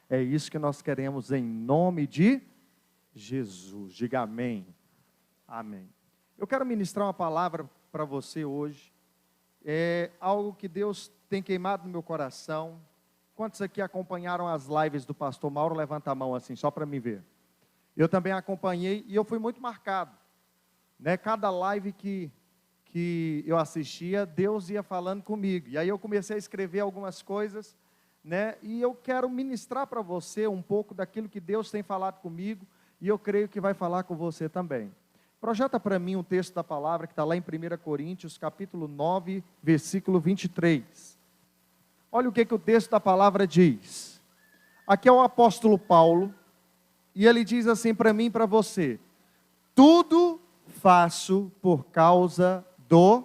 É isso que nós queremos em nome de Jesus. Diga amém. Amém. Eu quero ministrar uma palavra para você hoje. É algo que Deus tem queimado no meu coração. Quantos aqui acompanharam as lives do pastor Mauro? Levanta a mão assim, só para me ver. Eu também acompanhei e eu fui muito marcado. Cada live que eu assistia, Deus ia falando comigo. E aí eu comecei a escrever algumas coisas, e eu quero ministrar para você um pouco daquilo que Deus tem falado comigo, e eu creio que vai falar com você também. Projeta para mim um texto da palavra que está lá em 1 Coríntios, capítulo 9, versículo 23. Olha o que o texto da palavra diz. Aqui é o apóstolo Paulo, e ele diz assim para mim e para você: tudo faço por causa do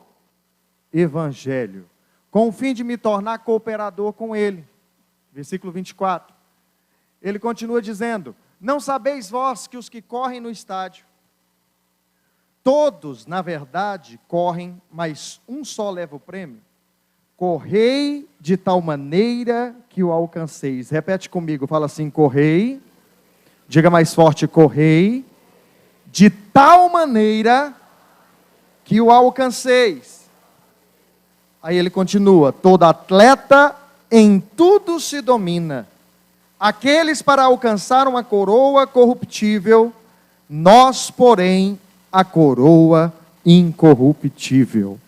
Evangelho, com o fim de me tornar cooperador com ele. Versículo 24. Ele continua dizendo: não sabeis vós que os que correm no estádio, todos, na verdade, correm, mas um só leva o prêmio? Correi de tal maneira que o alcanceis. Repete comigo, fala assim: correi. Diga mais forte: correi de tal maneira que o alcanceis. Aí ele continua: todo atleta em tudo se domina. Aqueles para alcançar uma coroa corruptível, nós, porém, a coroa incorruptível.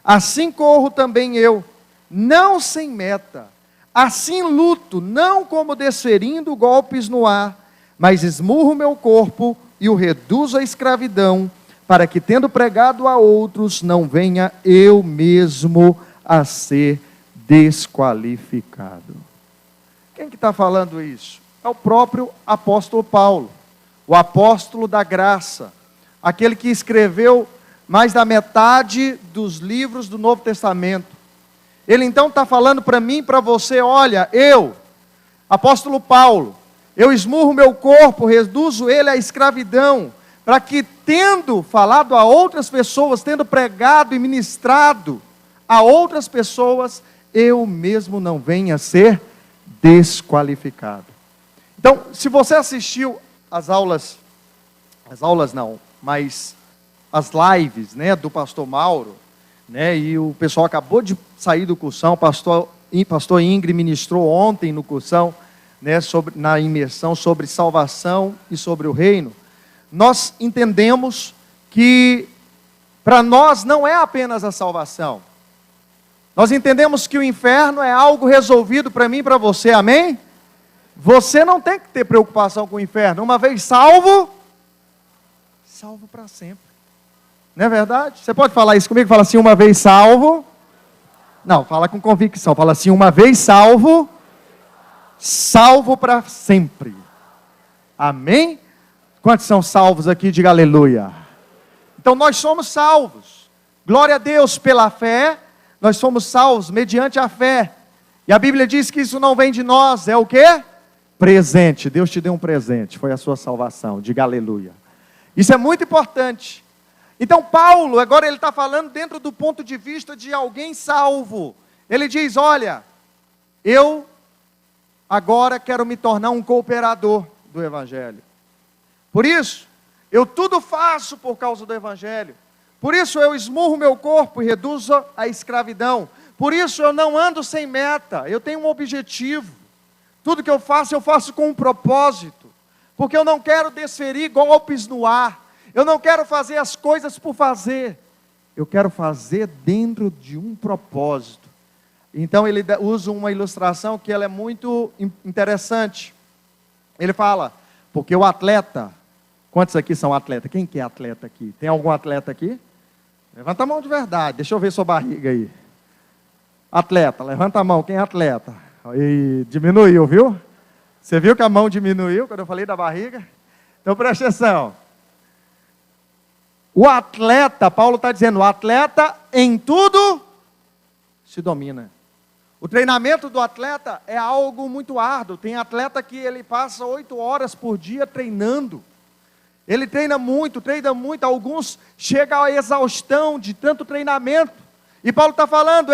Assim corro também eu, não sem meta. Assim luto, não como desferindo golpes no ar, mas esmurro meu corpo e o reduzo à escravidão, para que, tendo pregado a outros, não venha eu mesmo a ser desqualificado. Quem que está falando isso? É o próprio apóstolo Paulo, o apóstolo da graça, aquele que escreveu mais da metade dos livros do Novo Testamento. Ele então está falando para mim e para você: olha, eu, apóstolo Paulo, eu esmurro meu corpo, reduzo ele à escravidão, para que, tendo falado a outras pessoas, tendo pregado e ministrado a outras pessoas, eu mesmo não venha a ser desqualificado. Então, se você assistiu as as lives, do pastor Mauro, e o pessoal acabou de sair do cursão, pastor Ingrid ministrou ontem no cursão, na imersão sobre salvação e sobre o reino, nós entendemos que para nós não é apenas a salvação. Nós entendemos que o inferno é algo resolvido para mim e para você, amém? Você não tem que ter preocupação com o inferno. Uma vez salvo, salvo para sempre. Não é verdade? Você pode falar isso comigo? Fala assim: uma vez salvo. Não, fala com convicção. Fala assim: uma vez salvo, salvo para sempre. Amém? Quantos são salvos aqui? Diga aleluia. Então nós somos salvos. Glória a Deus pela fé. Nós somos salvos mediante a fé. E a Bíblia diz que isso não vem de nós. É o quê? Presente. Deus te deu um presente. Foi a sua salvação. Diga aleluia. Isso é muito importante. Então Paulo, agora ele está falando dentro do ponto de vista de alguém salvo. Ele diz: olha, eu agora quero me tornar um cooperador do Evangelho. Por isso, eu tudo faço por causa do Evangelho. Por isso eu esmurro meu corpo e reduzo a escravidão. Por isso eu não ando sem meta, eu tenho um objetivo. Tudo que eu faço com um propósito. Porque eu não quero desferir golpes no ar. Eu não quero fazer as coisas por fazer. Eu quero fazer dentro de um propósito. Então ele usa uma ilustração que ela é muito interessante. Ele fala: porque o atleta... Quantos aqui são atletas? Quem que é atleta aqui? Tem algum atleta aqui? Levanta a mão de verdade. Deixa eu ver sua barriga aí. Atleta, levanta a mão. Quem é atleta? E diminuiu, viu? Você viu que a mão diminuiu quando eu falei da barriga? Então preste atenção. O atleta, Paulo está dizendo, o atleta em tudo se domina. O treinamento do atleta é algo muito árduo. Tem atleta que ele passa 8 horas por dia treinando. Ele treina muito, alguns chegam à exaustão de tanto treinamento. E Paulo está falando,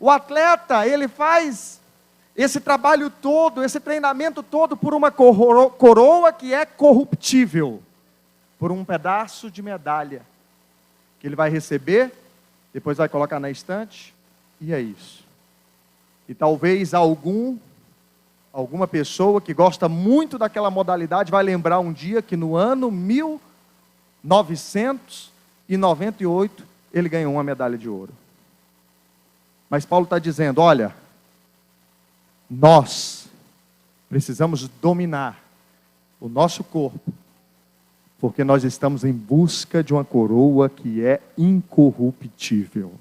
o atleta, esse trabalho todo, esse treinamento todo por uma coroa que é corruptível, por um pedaço de medalha, que ele vai receber, depois vai colocar na estante, e é isso. E talvez alguma pessoa que gosta muito daquela modalidade vai lembrar um dia que no ano 1998 ele ganhou uma medalha de ouro. Mas Paulo está dizendo, olha, nós precisamos dominar o nosso corpo, porque nós estamos em busca de uma coroa que é incorruptível.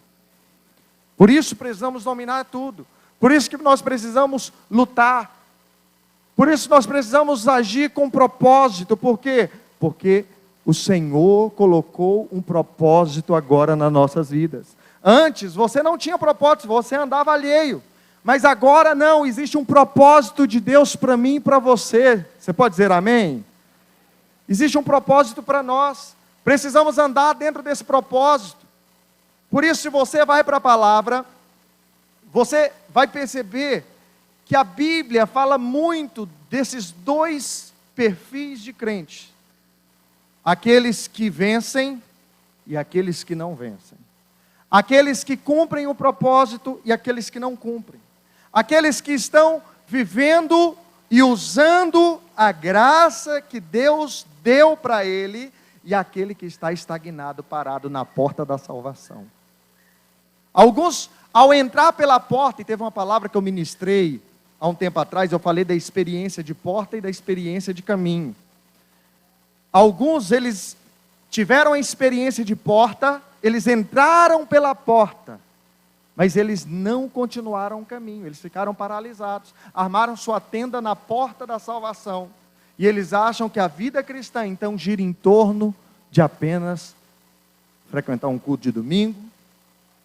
Por isso precisamos dominar tudo. Por isso que nós precisamos lutar. Por isso nós precisamos agir com propósito. Por quê? Porque o Senhor colocou um propósito agora nas nossas vidas. Antes você não tinha propósito, você andava alheio. Mas agora não, existe um propósito de Deus para mim e para você. Você pode dizer amém? Existe um propósito para nós. Precisamos andar dentro desse propósito. Por isso, se você vai para a palavra, você vai perceber que a Bíblia fala muito desses dois perfis de crentes. Aqueles que vencem e aqueles que não vencem. Aqueles que cumprem o propósito e aqueles que não cumprem. Aqueles que estão vivendo e usando a graça que Deus deu para ele, e aquele que está estagnado, parado na porta da salvação. Alguns, ao entrar pela porta, e teve uma palavra que eu ministrei há um tempo atrás, eu falei da experiência de porta e da experiência de caminho. Alguns, eles tiveram a experiência de porta, eles entraram pela porta, mas eles não continuaram o caminho, eles ficaram paralisados, armaram sua tenda na porta da salvação, e eles acham que a vida cristã, então, gira em torno de apenas frequentar um culto de domingo,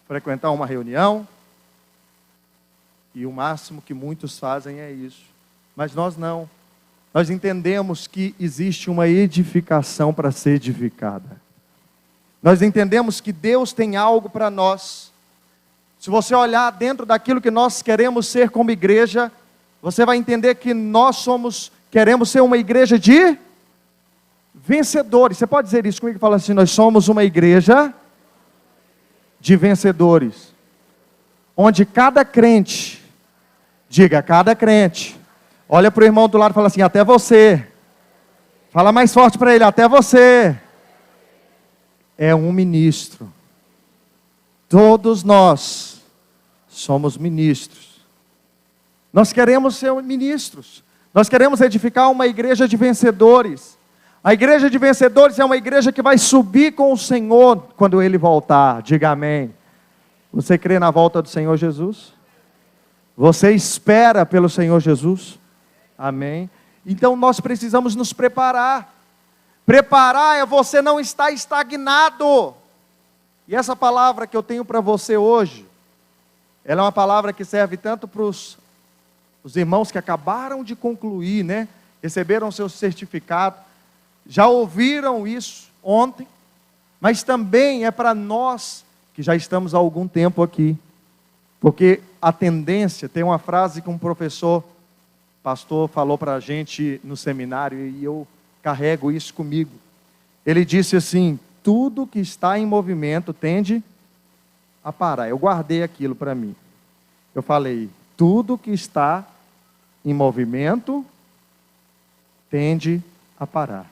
frequentar uma reunião, e o máximo que muitos fazem é isso. Mas nós não. Nós entendemos que existe uma edificação para ser edificada. Nós entendemos que Deus tem algo para nós. Se você olhar dentro daquilo que nós queremos ser como igreja, você vai entender que nós queremos ser uma igreja de vencedores. Você pode dizer isso comigo? Fala assim, nós somos uma igreja de vencedores. Onde cada crente, diga, cada crente, olha para o irmão do lado e fala assim, até você. Fala mais forte para ele, até você. É um ministro. Todos nós somos ministros. Nós queremos ser ministros. Nós queremos edificar uma igreja de vencedores. A igreja de vencedores é uma igreja que vai subir com o Senhor quando Ele voltar. Diga amém. Você crê na volta do Senhor Jesus? Você espera pelo Senhor Jesus? Amém. Então nós precisamos nos preparar. Preparar é você não estar estagnado. E essa palavra que eu tenho para você hoje, ela é uma palavra que serve tanto para os irmãos que acabaram de concluir, né? Receberam seu certificado, já ouviram isso ontem, mas também é para nós que já estamos há algum tempo aqui, porque a tendência, tem uma frase que um pastor falou para a gente no seminário, e eu carrego isso comigo. Ele disse assim, tudo que está em movimento tende a parar. Eu guardei aquilo para mim. Eu falei, tudo que está em movimento tende a parar.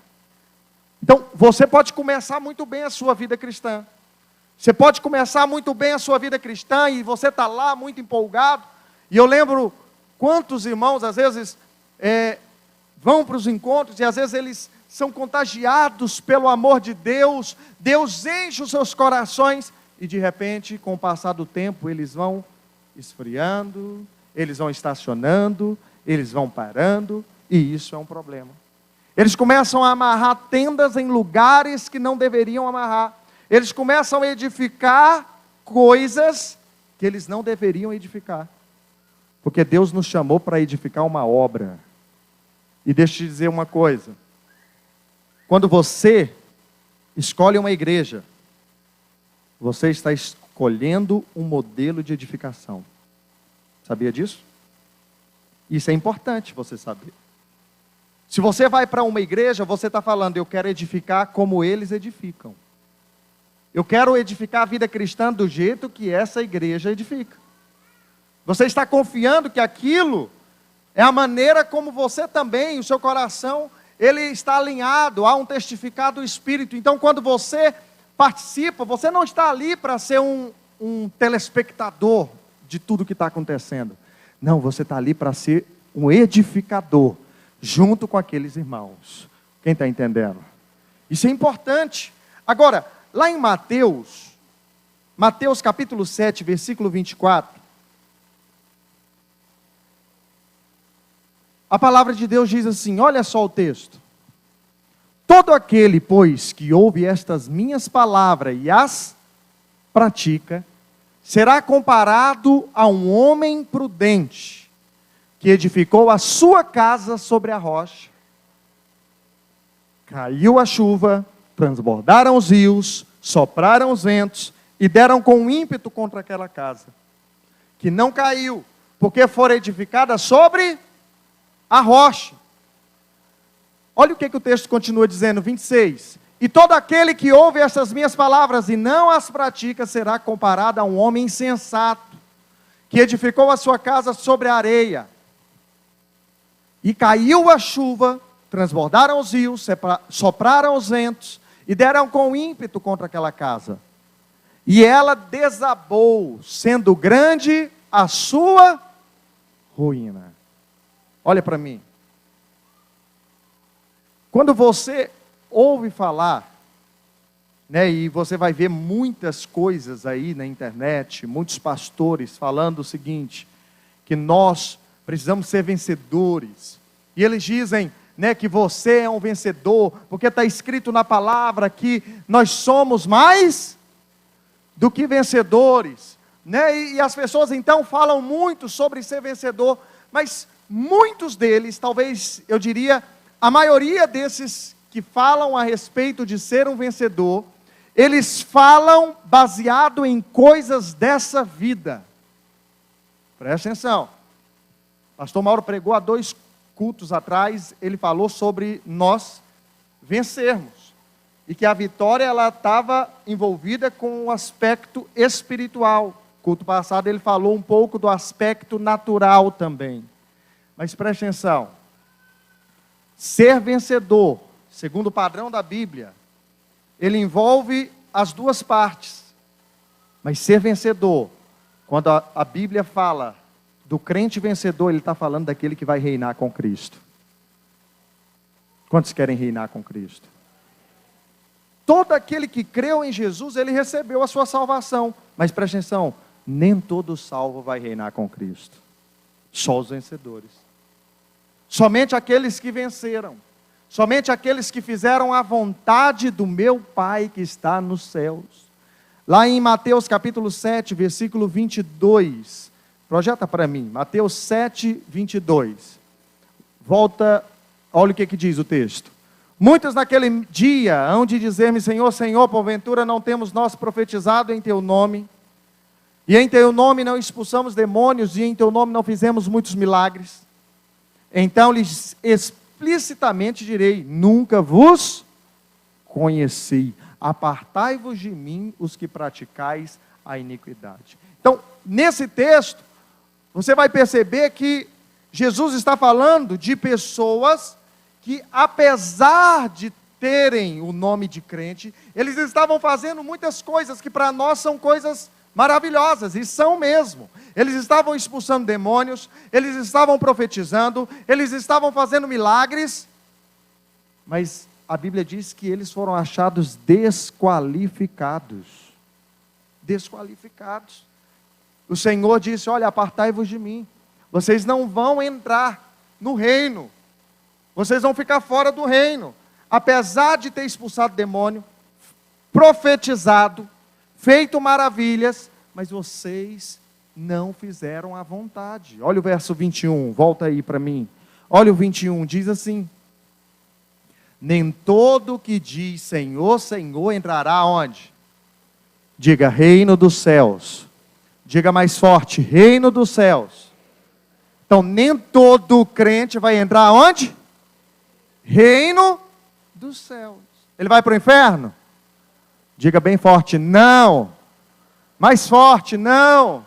Então, você pode começar muito bem a sua vida cristã. Você pode começar muito bem a sua vida cristã e você está lá muito empolgado. E eu lembro quantos irmãos, às vezes, vão para os encontros e às vezes eles são contagiados pelo amor de Deus. Deus enche os seus corações e de repente, com o passar do tempo, eles vão esfriando, eles vão estacionando, eles vão parando, e isso é um problema. Eles começam a amarrar tendas em lugares que não deveriam amarrar. Eles começam a edificar coisas que eles não deveriam edificar. Porque Deus nos chamou para edificar uma obra. E deixa eu te dizer uma coisa. Quando você escolhe uma igreja, você está escolhendo um modelo de edificação. Sabia disso? Isso é importante você saber. Se você vai para uma igreja, você está falando, eu quero edificar como eles edificam. Eu quero edificar a vida cristã do jeito que essa igreja edifica. Você está confiando que aquilo é a maneira como você também, o seu coração, ele está alinhado a um testificar do Espírito. Então, quando você participa, você não está ali para ser um telespectador de tudo que está acontecendo. Não, você está ali para ser um edificador, junto com aqueles irmãos. Quem está entendendo? Isso é importante. Agora, lá em Mateus capítulo 7, versículo 24, a palavra de Deus diz assim, olha só o texto. Todo aquele, pois, que ouve estas minhas palavras e as pratica, será comparado a um homem prudente, que edificou a sua casa sobre a rocha. Caiu a chuva, transbordaram os rios, sopraram os ventos, e deram com ímpeto contra aquela casa, que não caiu, porque fora edificada sobre a rocha. Olha o que o texto continua dizendo, 26. E todo aquele que ouve essas minhas palavras e não as pratica, será comparado a um homem insensato, que edificou a sua casa sobre a areia. E caiu a chuva, transbordaram os rios, sopraram os ventos, e deram com ímpeto contra aquela casa. E ela desabou, sendo grande a sua ruína. Olha para mim. Quando você ouve falar, né, e você vai ver muitas coisas aí na internet, muitos pastores falando o seguinte, que nós precisamos ser vencedores. E eles dizem, né, que você é um vencedor, porque está escrito na palavra que nós somos mais do que vencedores. Né? E as pessoas então falam muito sobre ser vencedor, mas muitos deles, talvez eu diria, a maioria desses que falam a respeito de ser um vencedor, eles falam baseado em coisas dessa vida. Presta atenção. Pastor Mauro pregou há 2 cultos atrás, ele falou sobre nós vencermos. E que a vitória ela estava envolvida com o aspecto espiritual. Culto passado ele falou um pouco do aspecto natural também. Mas preste atenção. Ser vencedor, segundo o padrão da Bíblia, ele envolve as duas partes. Mas ser vencedor, quando a Bíblia fala do crente vencedor, ele está falando daquele que vai reinar com Cristo. Quantos querem reinar com Cristo? Todo aquele que creu em Jesus, ele recebeu a sua salvação. Mas preste atenção, nem todo salvo vai reinar com Cristo. Só os vencedores. Somente aqueles que venceram. Somente aqueles que fizeram a vontade do meu Pai que está nos céus. Lá em Mateus capítulo 7, versículo 22. Projeta para mim. Mateus 7, 22. Volta, olha o que diz o texto. Muitos naquele dia hão de dizer-me, Senhor, Senhor, porventura não temos nós profetizado em Teu nome, e em Teu nome não expulsamos demônios, e em Teu nome não fizemos muitos milagres. Então lhes explicitamente direi, nunca vos conheci, apartai-vos de mim os que praticais a iniquidade. Então, nesse texto, você vai perceber que Jesus está falando de pessoas que, apesar de terem o nome de crente, eles estavam fazendo muitas coisas que para nós são coisas maravilhosas, e são mesmo. Eles estavam expulsando demônios, eles estavam profetizando, eles estavam fazendo milagres, mas a Bíblia diz que eles foram achados desqualificados. Desqualificados. O Senhor disse, olha, apartai-vos de mim, vocês não vão entrar no reino, vocês vão ficar fora do reino, apesar de ter expulsado demônio, profetizado, feito maravilhas, mas vocês não fizeram a vontade. Olha o verso 21, volta aí para mim. Olha o 21, diz assim, nem todo que diz Senhor, Senhor, entrará onde? Diga, reino dos céus. Diga mais forte, reino dos céus. Então, nem todo crente vai entrar onde? Reino dos céus. Ele vai para o inferno? Diga bem forte, não. Mais forte, não.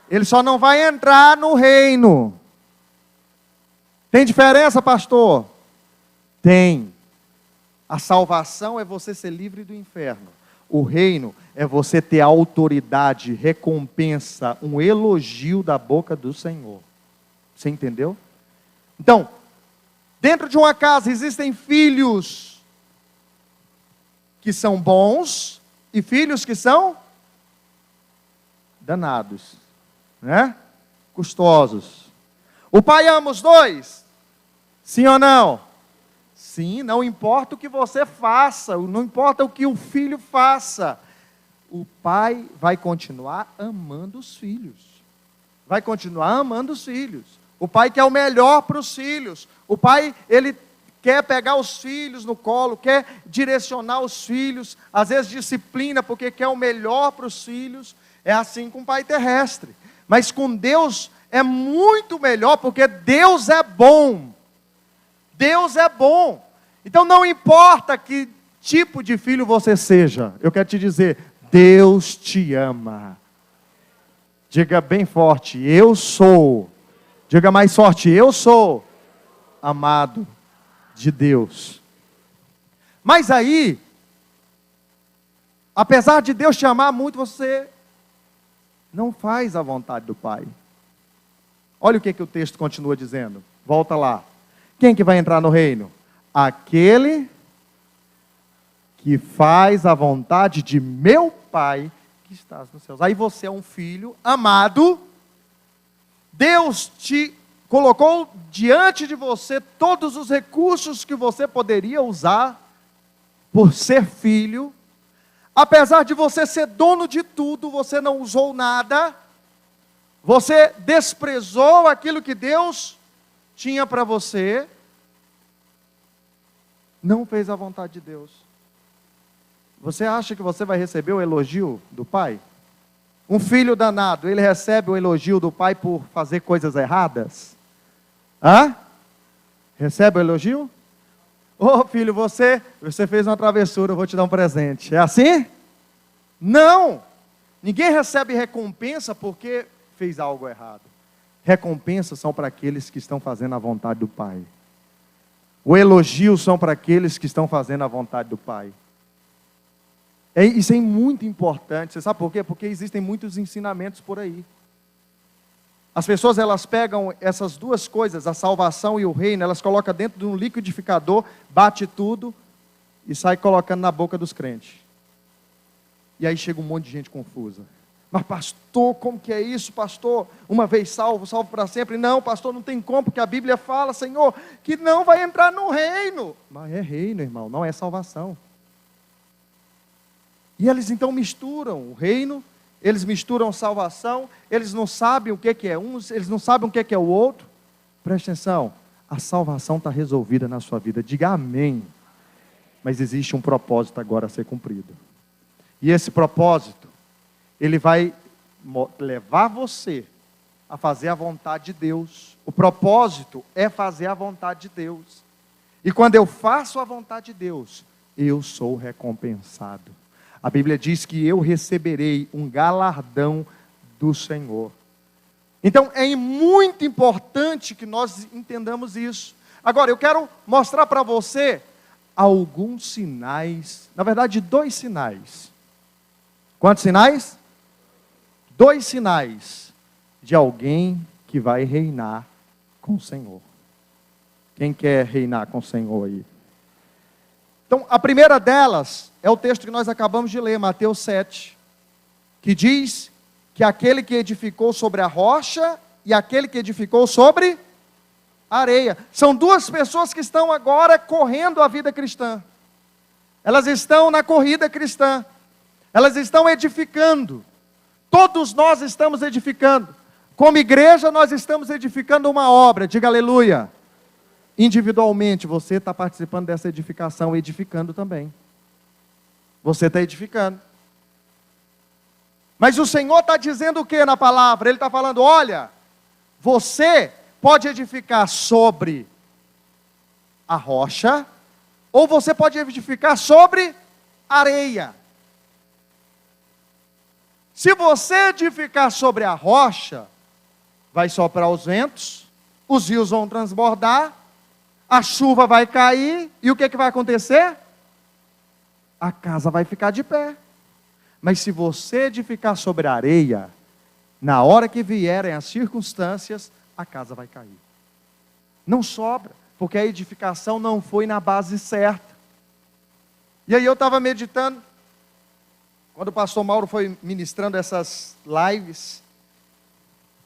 Ele só não vai entrar no reino. Tem diferença, pastor? Tem. A salvação é você ser livre do inferno. O reino é você ter autoridade, recompensa, um elogio da boca do Senhor. Você entendeu? Então, dentro de uma casa existem filhos que são bons e filhos que são danados, né? Custosos. O pai ama os dois? Sim ou não? Sim, não importa o que você faça, não importa o que o filho faça, o pai vai continuar amando os filhos. Vai continuar amando os filhos. O pai quer o melhor para os filhos. O pai, ele quer pegar os filhos no colo, quer direcionar os filhos, às vezes disciplina, porque quer o melhor para os filhos. É assim com o pai terrestre. Mas com Deus é muito melhor, porque Deus é bom. Deus é bom. Então não importa que tipo de filho você seja, eu quero te dizer, Deus te ama. Diga bem forte, eu sou. Diga mais forte, eu sou amado de Deus. Mas aí, apesar de Deus te amar muito, você não faz a vontade do Pai. Olha o que o texto continua dizendo. Volta lá. Quem que vai entrar no reino? Aquele que faz a vontade de meu Pai que estás nos céus. Aí você é um filho amado. Deus te colocou diante de você todos os recursos que você poderia usar por ser filho. Apesar de você ser dono de tudo, você não usou nada. Você desprezou aquilo que Deus tinha para você. Não fez a vontade de Deus. Você acha que você vai receber o elogio do pai? Um filho danado, ele recebe o elogio do pai por fazer coisas erradas? Hã? Recebe o elogio? Ô filho, você fez uma travessura, eu vou te dar um presente. É assim? Não! Ninguém recebe recompensa porque fez algo errado. Recompensas são para aqueles que estão fazendo a vontade do Pai. O elogio são para aqueles que estão fazendo a vontade do Pai. Isso é muito importante. Você sabe por quê? Porque existem muitos ensinamentos por aí. As pessoas, elas pegam essas duas coisas, a salvação e o reino, elas colocam dentro de um liquidificador, bate tudo e sai colocando na boca dos crentes. E aí chega um monte de gente confusa. Mas pastor, como que é isso, pastor? Uma vez salvo, salvo para sempre? Não, pastor, não tem como, porque a Bíblia fala, Senhor, que não vai entrar no reino. Mas é reino, irmão, não é salvação. E eles então misturam o reino, eles misturam salvação, eles não sabem o que é um, eles não sabem o que é o outro. Preste atenção, a salvação está resolvida na sua vida, diga amém. Mas existe um propósito agora a ser cumprido. E esse propósito, ele vai levar você a fazer a vontade de Deus. O propósito é fazer a vontade de Deus. E quando eu faço a vontade de Deus, eu sou recompensado. A Bíblia diz que eu receberei um galardão do Senhor. Então é muito importante que nós entendamos isso. Agora eu quero mostrar para você alguns sinais, na verdade 2 sinais. Quantos sinais? 2 sinais de alguém que vai reinar com o Senhor. Quem quer reinar com o Senhor aí? Então, a primeira delas é o texto que nós acabamos de ler, Mateus 7, que diz que aquele que edificou sobre a rocha e aquele que edificou sobre a areia. São 2 pessoas que estão agora correndo a vida cristã. Elas estão na corrida cristã. Elas estão edificando. Todos nós estamos edificando. Como igreja, nós estamos edificando uma obra. Diga aleluia. Individualmente, você está participando dessa edificação, edificando também. Você está edificando. Mas o Senhor está dizendo o que na palavra? Ele está falando, olha, você pode edificar sobre a rocha, ou você pode edificar sobre areia. Se você edificar sobre a rocha, vai soprar os ventos, os rios vão transbordar, a chuva vai cair, e o que vai acontecer? A casa vai ficar de pé. Mas se você edificar sobre a areia, na hora que vierem as circunstâncias, a casa vai cair. Não sobra, porque a edificação não foi na base certa. E aí eu estava meditando, quando o pastor Mauro foi ministrando essas lives,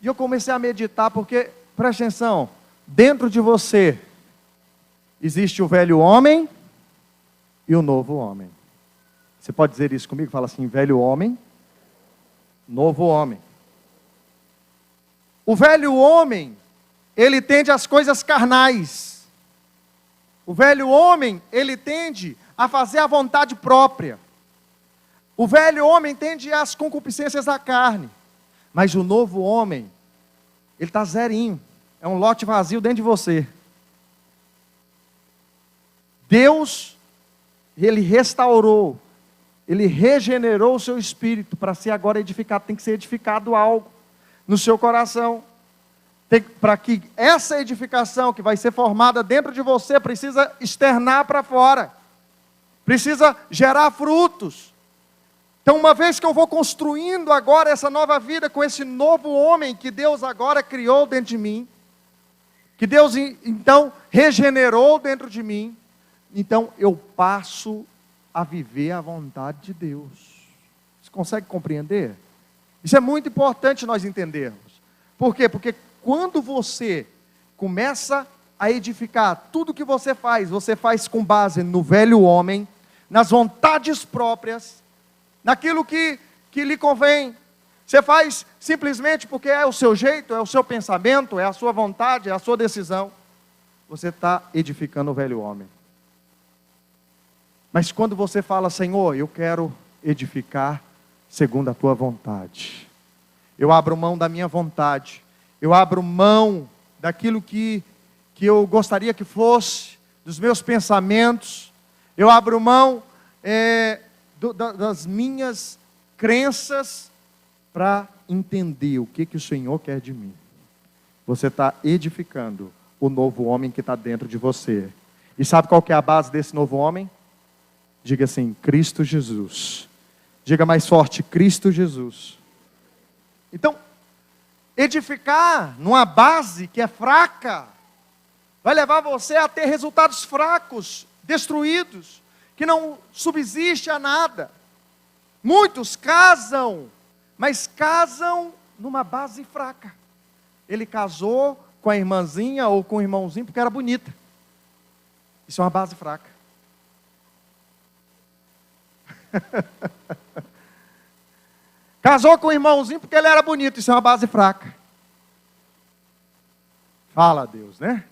e eu comecei a meditar, porque, presta atenção, dentro de você, existe o velho homem e o novo homem. Você pode dizer isso comigo? Fala assim, velho homem, novo homem. O velho homem, ele tende às coisas carnais. O velho homem, ele tende a fazer a vontade própria. O velho homem tende às concupiscências da carne. Mas o novo homem, ele está zerinho. É um lote vazio dentro de você. Deus, Ele restaurou, Ele regenerou o seu espírito para ser agora edificado. Tem que ser edificado algo no seu coração. Para que essa edificação que vai ser formada dentro de você, precisa externar para fora. Precisa gerar frutos. Então, uma vez que eu vou construindo agora essa nova vida com esse novo homem que Deus agora criou dentro de mim, que Deus então regenerou dentro de mim, então eu passo a viver a vontade de Deus. Você consegue compreender? Isso é muito importante nós entendermos. Por quê? Porque quando você começa a edificar tudo que você faz com base no velho homem, nas vontades próprias, naquilo que lhe convém. Você faz simplesmente porque é o seu jeito, é o seu pensamento, é a sua vontade, é a sua decisão. Você está edificando o velho homem. Mas quando você fala, Senhor, eu quero edificar segundo a tua vontade. Eu abro mão da minha vontade. Eu abro mão daquilo que eu gostaria que fosse, dos meus pensamentos. Eu abro mão das minhas crenças para entender o que o Senhor quer de mim. Você está edificando o novo homem que está dentro de você. E sabe qual que é a base desse novo homem? Diga assim, Cristo Jesus. Diga mais forte, Cristo Jesus. Então, edificar numa base que é fraca, vai levar você a ter resultados fracos, destruídos, que não subsiste a nada. Muitos casam, mas casam numa base fraca. Ele casou com a irmãzinha ou com o irmãozinho porque era bonita. Isso é uma base fraca. Casou com o irmãozinho porque ele era bonito. Isso é uma base fraca. Fala a Deus, né?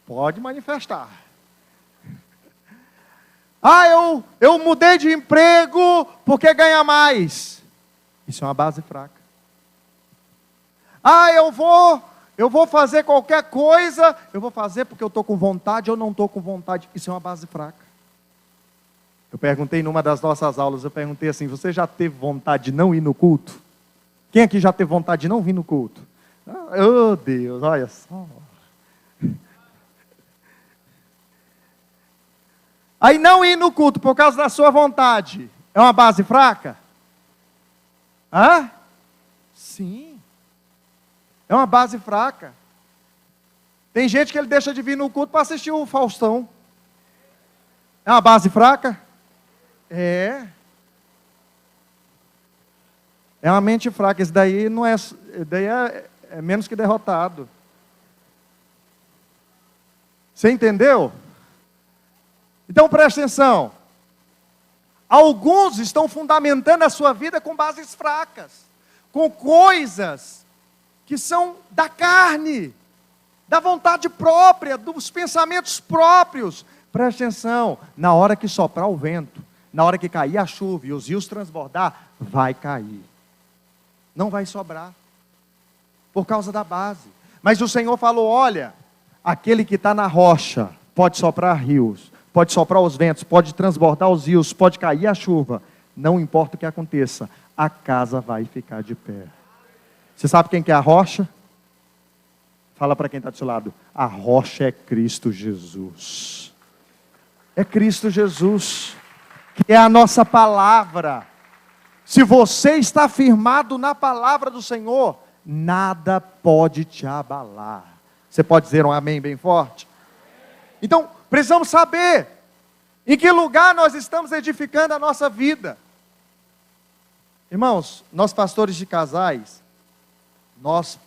Pode manifestar. Eu mudei de emprego porque ganha mais. Isso é uma base fraca. Eu vou fazer qualquer coisa, eu vou fazer porque eu estou com vontade ou não estou com vontade. Isso é uma base fraca. Eu perguntei numa das nossas aulas, eu perguntei assim, você já teve vontade de não ir no culto? Quem aqui já teve vontade de não vir no culto? Oh Deus, olha só. Aí não ir no culto por causa da sua vontade, é uma base fraca? Hã? Sim. É uma base fraca. Tem gente que ele deixa de vir no culto para assistir o Faustão. É uma base fraca? É. É uma mente fraca. Isso daí não é, é menos que derrotado. Você entendeu? Então preste atenção. Alguns estão fundamentando a sua vida com bases fracas, com coisas que são da carne, da vontade própria, dos pensamentos próprios. Preste atenção, na hora que soprar o vento, na hora que cair a chuva e os rios transbordar, vai cair. Não vai sobrar. por causa da base. Mas o Senhor falou, olha, aquele que está na rocha, pode soprar rios, pode soprar os ventos, pode transbordar os rios, pode cair a chuva, não importa o que aconteça, a casa vai ficar de pé. Você sabe quem que é a rocha? Fala para quem está do seu lado, a rocha é Cristo Jesus. É Cristo Jesus, que é a nossa palavra. Se você está firmado na palavra do Senhor, nada pode te abalar. Você pode dizer um amém bem forte? Então, precisamos saber em que lugar nós estamos edificando a nossa vida. Irmãos, nós pastores de casais, nós,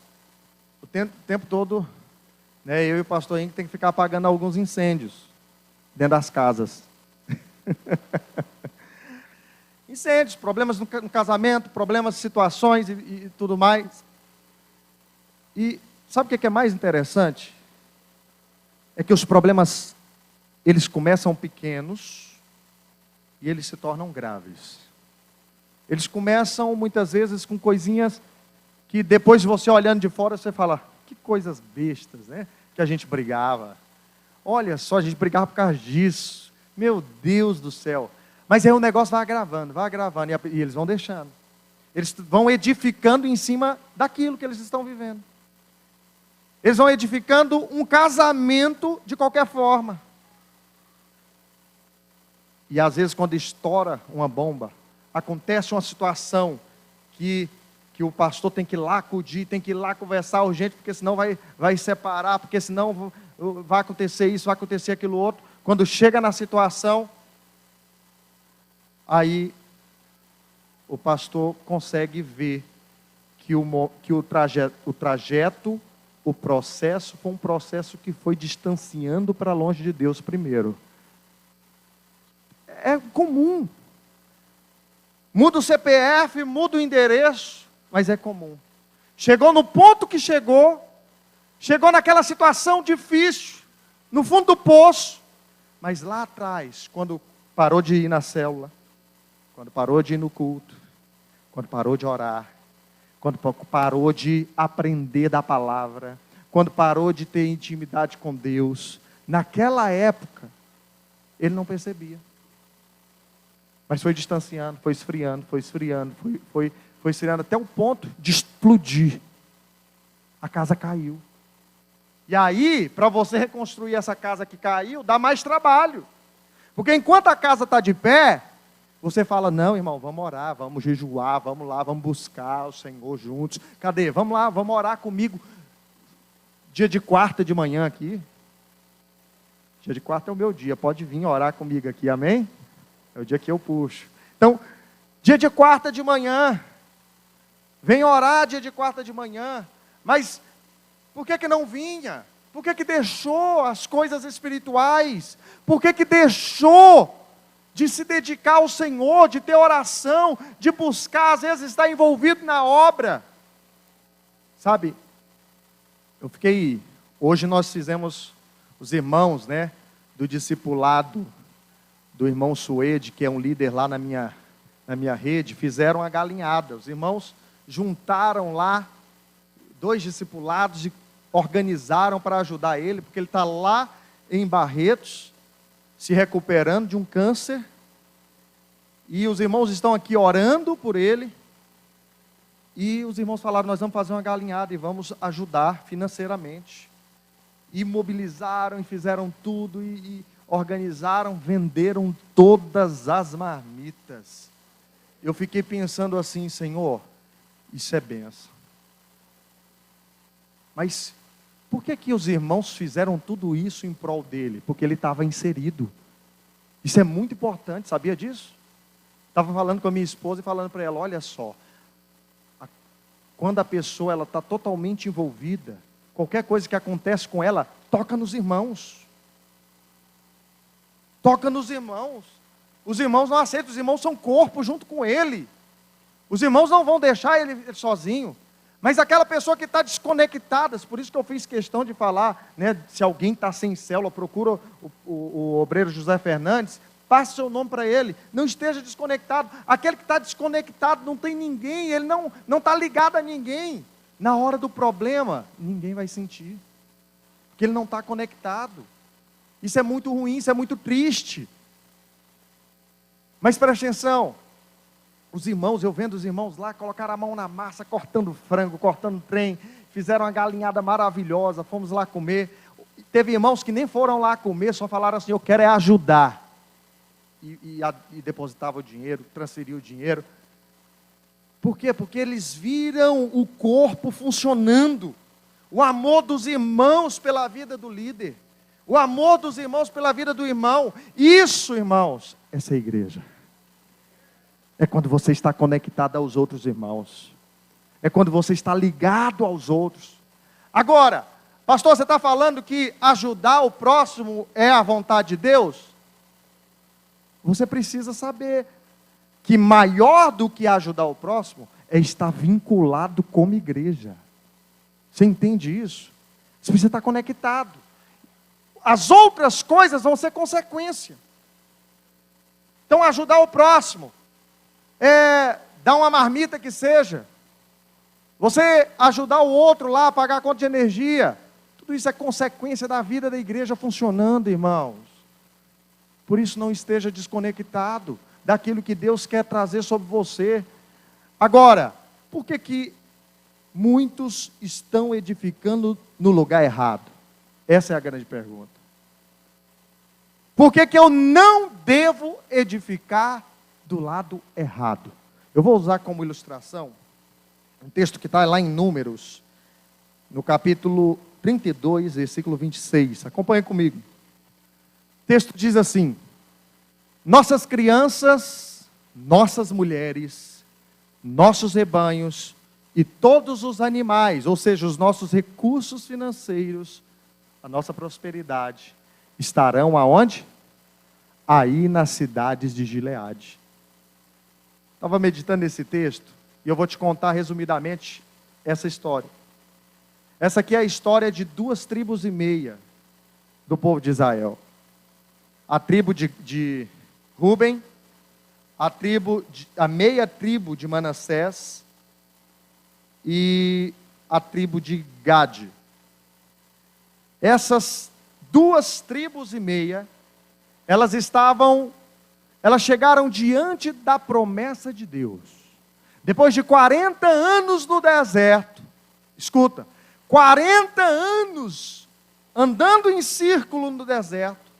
o tempo todo, né, eu e o pastor Henrique tem que ficar apagando alguns incêndios dentro das casas. Incêndios, problemas no casamento, problemas, situações e tudo mais. E sabe o que é mais interessante? É que os problemas, eles começam pequenos e eles se tornam graves. Eles começam muitas vezes com coisinhas que depois você olhando de fora, você fala, que coisas bestas, né? Que a gente brigava. Olha só, a gente brigava por causa disso. Meu Deus do céu. Mas aí o negócio vai agravando, e eles vão deixando. Eles vão edificando em cima daquilo que eles estão vivendo. Eles vão edificando um casamento de qualquer forma. E às vezes quando estoura uma bomba, acontece uma situação que o pastor tem que ir lá acudir, tem que ir lá conversar urgente, porque senão vai separar, porque senão vai acontecer isso, vai acontecer aquilo outro. Quando chega na situação, aí o pastor consegue ver que o trajeto, o processo, foi um processo que foi distanciando para longe de Deus primeiro. É comum. Muda o CPF, muda o endereço, mas é comum. Chegou no ponto que chegou naquela situação difícil, no fundo do poço, mas lá atrás, quando parou de ir na célula, quando parou de ir no culto, quando parou de orar, quando parou de aprender da palavra, quando parou de ter intimidade com Deus, naquela época, ele não percebia. Mas foi distanciando, foi esfriando, foi esfriando até o ponto de explodir. A casa caiu. E aí, para você reconstruir essa casa que caiu, dá mais trabalho. Porque enquanto a casa está de pé, você fala, não, irmão, vamos orar, vamos jejuar, vamos lá, vamos buscar o Senhor juntos. Cadê? Vamos lá, vamos orar comigo. Dia de quarta de manhã aqui. Dia de quarta é o meu dia, pode vir orar comigo aqui, amém? É o dia que eu puxo. Então, dia de quarta de manhã, vem orar dia de quarta de manhã, mas por que não vinha? Por que deixou as coisas espirituais? Por que deixou de se dedicar ao Senhor, de ter oração, de buscar, às vezes estar envolvido na obra? Sabe, hoje nós fizemos, os irmãos, né, do discipulado, do irmão Suede, que é um líder lá na minha rede, fizeram a galinhada. Os irmãos juntaram lá 2 discipulados e organizaram para ajudar ele, porque ele está lá em Barretos, se recuperando de um câncer, e os irmãos estão aqui orando por ele, e os irmãos falaram, nós vamos fazer uma galinhada e vamos ajudar financeiramente. E mobilizaram e fizeram tudo, e organizaram, venderam todas as marmitas. Eu fiquei pensando assim, Senhor, isso é benção. Mas por que os irmãos fizeram tudo isso em prol dele? Porque ele estava inserido. Isso é muito importante, sabia disso? Estava falando com a minha esposa e falando para ela, olha só, quando a pessoa está totalmente envolvida, qualquer coisa que acontece com ela, toca nos irmãos. Toca nos irmãos. Os irmãos não aceitam, os irmãos são corpo junto com ele. Os irmãos não vão deixar ele sozinho. Mas aquela pessoa que está desconectada, por isso que eu fiz questão de falar, né, se alguém está sem célula, procura o obreiro José Fernandes, passe seu nome para ele, não esteja desconectado. Aquele que está desconectado não tem ninguém, ele não está ligado a ninguém. na hora do problema, ninguém vai sentir, porque ele não está conectado. Isso é muito ruim, isso é muito triste. Mas preste atenção, os irmãos, eu vendo os irmãos lá, colocaram a mão na massa, cortando frango, cortando trem, fizeram uma galinhada maravilhosa, fomos lá comer. Teve irmãos que nem foram lá comer, só falaram assim, eu quero é ajudar. E depositava o dinheiro, transferia o dinheiro. Por quê? Porque eles viram o corpo funcionando. O amor dos irmãos pela vida do líder. O amor dos irmãos pela vida do irmão. Isso, irmãos, essa é a igreja. É quando você está conectado aos outros irmãos. É quando você está ligado aos outros. Agora, pastor, você está falando que ajudar o próximo é a vontade de Deus? Você precisa saber que maior do que ajudar o próximo é estar vinculado como igreja. Você entende isso? Você precisa estar conectado. As outras coisas vão ser consequência. Então, ajudar o próximo dar uma marmita que seja. Você ajudar o outro lá a pagar a conta de energia. Tudo isso é consequência da vida da igreja funcionando, irmãos. Por isso não esteja desconectado daquilo que Deus quer trazer sobre você. Agora, por que muitos estão edificando no lugar errado? Essa é a grande pergunta. Por que eu não devo edificar do lado errado? Eu vou usar como ilustração um texto que está lá em Números, no capítulo 32, versículo 26. Acompanhe comigo. O texto diz assim: nossas crianças, nossas mulheres, nossos rebanhos e todos os animais, ou seja, os nossos recursos financeiros, a nossa prosperidade, estarão aonde? Aí nas cidades de Gileade. Estava meditando nesse texto e eu vou te contar resumidamente essa história. Essa aqui é a história de 2,5 tribos do povo de Israel. A tribo de Ruben, a meia tribo de Manassés e a tribo de Gade. Essas 2,5 tribos, elas chegaram diante da promessa de Deus. Depois de 40 anos no deserto, escuta, 40 anos andando em círculo no deserto,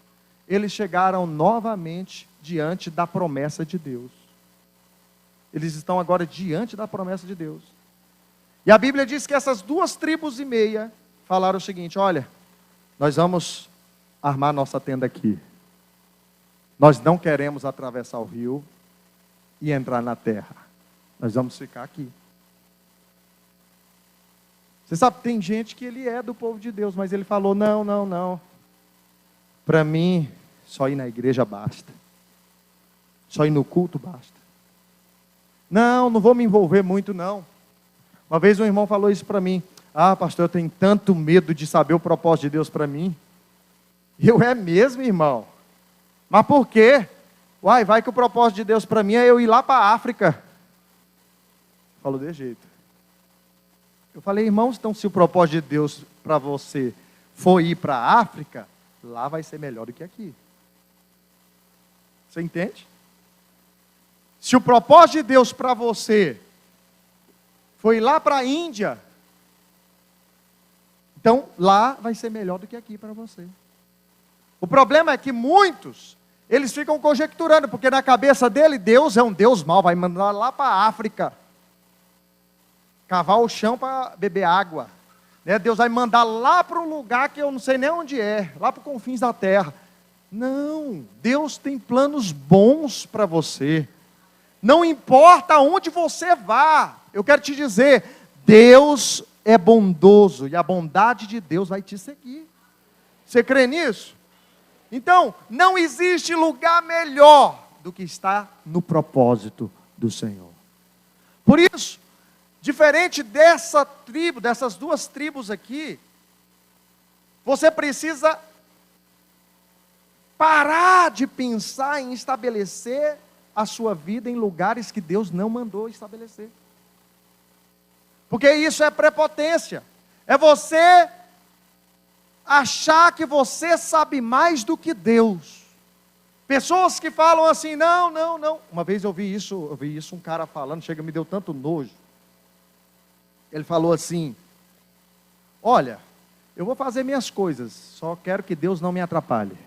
eles chegaram novamente diante da promessa de Deus. Eles estão agora diante da promessa de Deus. E a Bíblia diz que essas 2,5 tribos falaram o seguinte: olha, nós vamos armar nossa tenda aqui. Nós não queremos atravessar o rio e entrar na terra. Nós vamos ficar aqui. Você sabe, tem gente que ele é do povo de Deus, mas ele falou, não. Para mim, só ir na igreja basta. Só ir no culto basta. Não vou me envolver muito não. Uma vez um irmão falou isso para mim. Ah, pastor, eu tenho tanto medo de saber o propósito de Deus para mim. É mesmo, irmão? Mas por quê? Vai que o propósito de Deus para mim é eu ir lá para a África. Falou de jeito. Eu falei, irmãos, então se o propósito de Deus para você for ir para a África, lá vai ser melhor do que aqui. Você entende? Se o propósito de Deus para você foi ir lá para a Índia, então lá vai ser melhor do que aqui para você. O problema é que muitos, eles ficam conjecturando, porque na cabeça dele, Deus é um Deus mau, vai mandar lá para a África, cavar o chão para beber água. Deus vai mandar lá para um lugar que eu não sei nem onde é, lá para os confins da terra. Não, Deus tem planos bons para você. Não importa aonde você vá, eu quero te dizer, Deus é bondoso e a bondade de Deus vai te seguir. Você crê nisso? Então, não existe lugar melhor do que estar no propósito do Senhor. Por isso, diferente dessa tribo, dessas 2 tribos aqui, você precisa parar de pensar em estabelecer a sua vida em lugares que Deus não mandou estabelecer. Porque isso é prepotência. É você achar que você sabe mais do que Deus. Pessoas que falam assim, não. Uma vez eu vi isso, um cara falando, me deu tanto nojo. Ele falou assim, olha, eu vou fazer minhas coisas, só quero que Deus não me atrapalhe.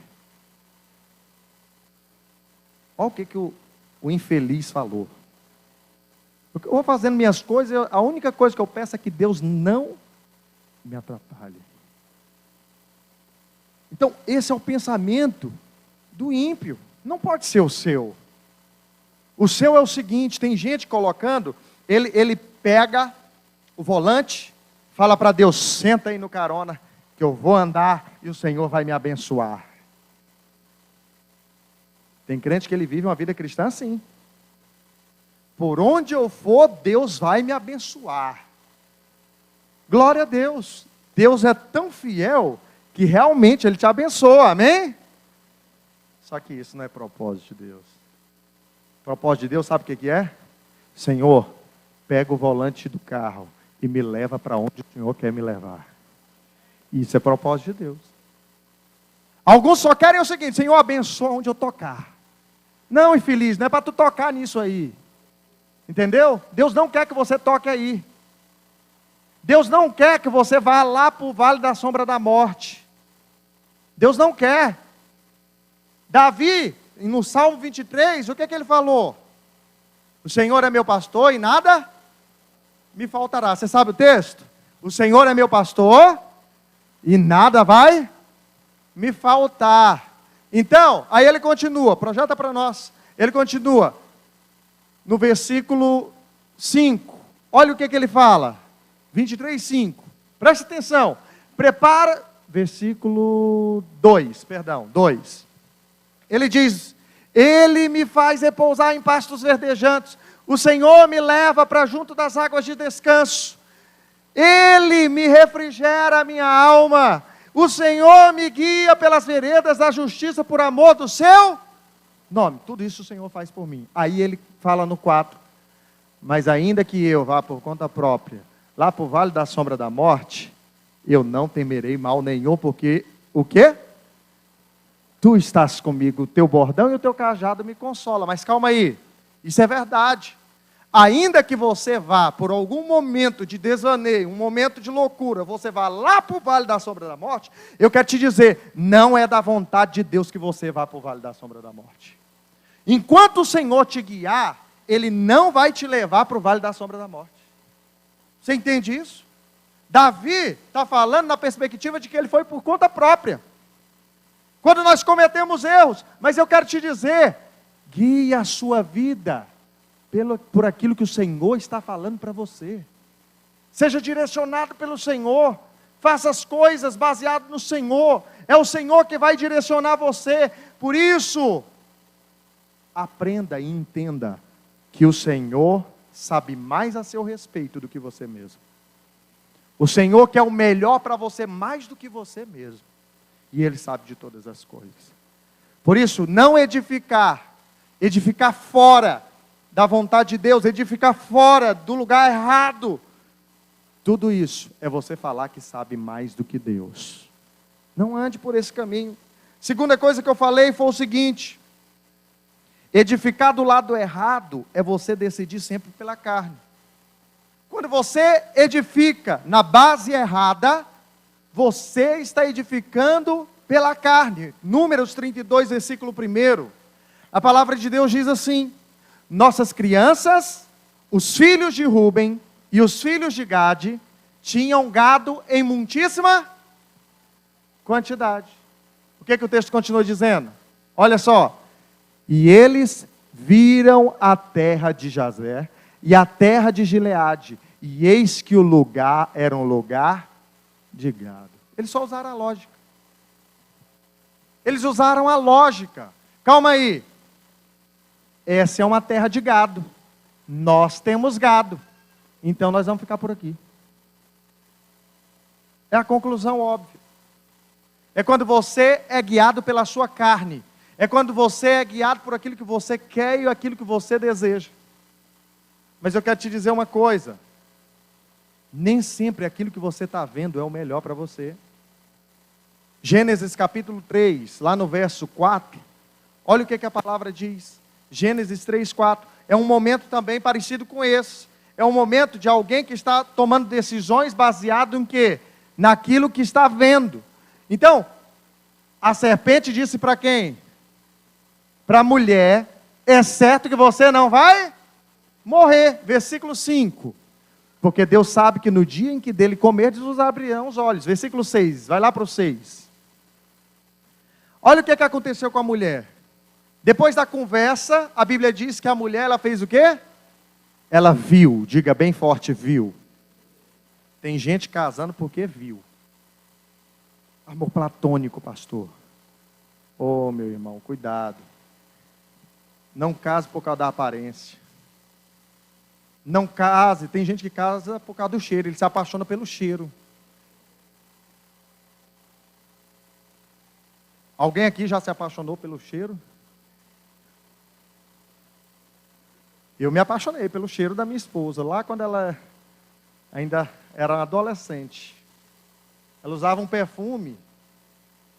Olha o que o infeliz falou. Eu vou fazendo minhas coisas, a única coisa que eu peço é que Deus não me atrapalhe. Então, esse é o pensamento do ímpio. Não pode ser o seu. O seu é o seguinte, tem gente colocando, ele pega o volante, fala para Deus, senta aí no carona, que eu vou andar e o Senhor vai me abençoar. Tem crente que ele vive uma vida cristã assim. Por onde eu for, Deus vai me abençoar. Glória a Deus. Deus é tão fiel que realmente Ele te abençoa, amém? Só que isso não é propósito de Deus. Propósito de Deus, sabe o que é? Senhor, pega o volante do carro e me leva para onde o Senhor quer me levar. Isso é propósito de Deus. Alguns só querem o seguinte, Senhor, abençoa onde eu tocar. Não, infeliz, não é para tu tocar nisso aí. Entendeu? Deus não quer que você toque aí. Deus não quer que você vá lá para o vale da sombra da morte. Deus não quer. Davi, no Salmo 23, o que ele falou? O Senhor é meu pastor e nada me faltará. Você sabe o texto? O Senhor é meu pastor e nada vai me faltar. Então, aí ele continua, projeta para nós. Ele continua no versículo 5. Olha o que ele fala. 23, 5. Preste atenção. Prepara, versículo 2. Ele diz, Ele me faz repousar em pastos verdejantes. O Senhor me leva para junto das águas de descanso. Ele me refrigera a minha alma. O Senhor me guia pelas veredas da justiça por amor do seu nome. Tudo isso o Senhor faz por mim. Aí ele fala no 4. Mas ainda que eu vá por conta própria, lá para o vale da sombra da morte, eu não temerei mal nenhum, porque o quê? Tu estás comigo, o teu bordão e o teu cajado me consola. Mas calma aí, isso é verdade. Ainda que você vá por algum momento de desvaneio, um momento de loucura, você vá lá para o vale da sombra da morte, eu quero te dizer, não é da vontade de Deus que você vá para o vale da sombra da morte. Enquanto o Senhor te guiar, Ele não vai te levar para o vale da sombra da morte. Você entende isso? Davi está falando na perspectiva de que ele foi por conta própria. Quando nós cometemos erros, mas eu quero te dizer, guie a sua vida por aquilo que o Senhor está falando para você. Seja direcionado pelo Senhor. Faça as coisas baseado no Senhor. É o Senhor que vai direcionar você. Por isso, aprenda e entenda que o Senhor sabe mais a seu respeito do que você mesmo. O Senhor quer o melhor para você mais do que você mesmo. E Ele sabe de todas as coisas. Por isso, não edificar fora da vontade de Deus, edificar fora do lugar errado. Tudo isso é você falar que sabe mais do que Deus. Não ande por esse caminho. Segunda coisa que eu falei foi o seguinte: edificar do lado errado é você decidir sempre pela carne. Quando você edifica na base errada, você está edificando pela carne. Números 32, versículo 1. A palavra de Deus diz assim: nossas crianças, os filhos de Ruben e os filhos de Gade, tinham gado em muitíssima quantidade. O que o texto continua dizendo? Olha só. E eles viram a terra de Jazer e a terra de Gileade, e eis que o lugar era um lugar de gado. Eles só usaram a lógica. Eles usaram a lógica. Calma aí. Essa é uma terra de gado. Nós temos gado. Então nós vamos ficar por aqui. É a conclusão óbvia. É quando você é guiado pela sua carne. É quando você é guiado por aquilo que você quer e aquilo que você deseja. Mas eu quero te dizer uma coisa. Nem sempre aquilo que você está vendo é o melhor para você. Gênesis capítulo 3, lá no verso 4, olha o que a palavra diz. Gênesis 3, 4, é um momento também parecido com esse. É um momento de alguém que está tomando decisões baseado em quê? Naquilo que está vendo. Então, a serpente disse para quem? Para a mulher, é certo que você não vai morrer. Versículo 5. Porque Deus sabe que no dia em que dele comerdes, vos abrirão os olhos. Versículo 6, vai lá para o 6. Olha o que aconteceu com a mulher. Depois da conversa, a Bíblia diz que a mulher, ela fez o quê? Ela viu, diga bem forte, viu. Tem gente casando porque viu. Amor platônico, pastor. Oh, meu irmão, cuidado. Não case por causa da aparência. Não case, tem gente que casa por causa do cheiro, ele se apaixona pelo cheiro. Alguém aqui já se apaixonou pelo cheiro? Eu me apaixonei pelo cheiro da minha esposa, lá quando ela ainda era adolescente. Ela usava um perfume,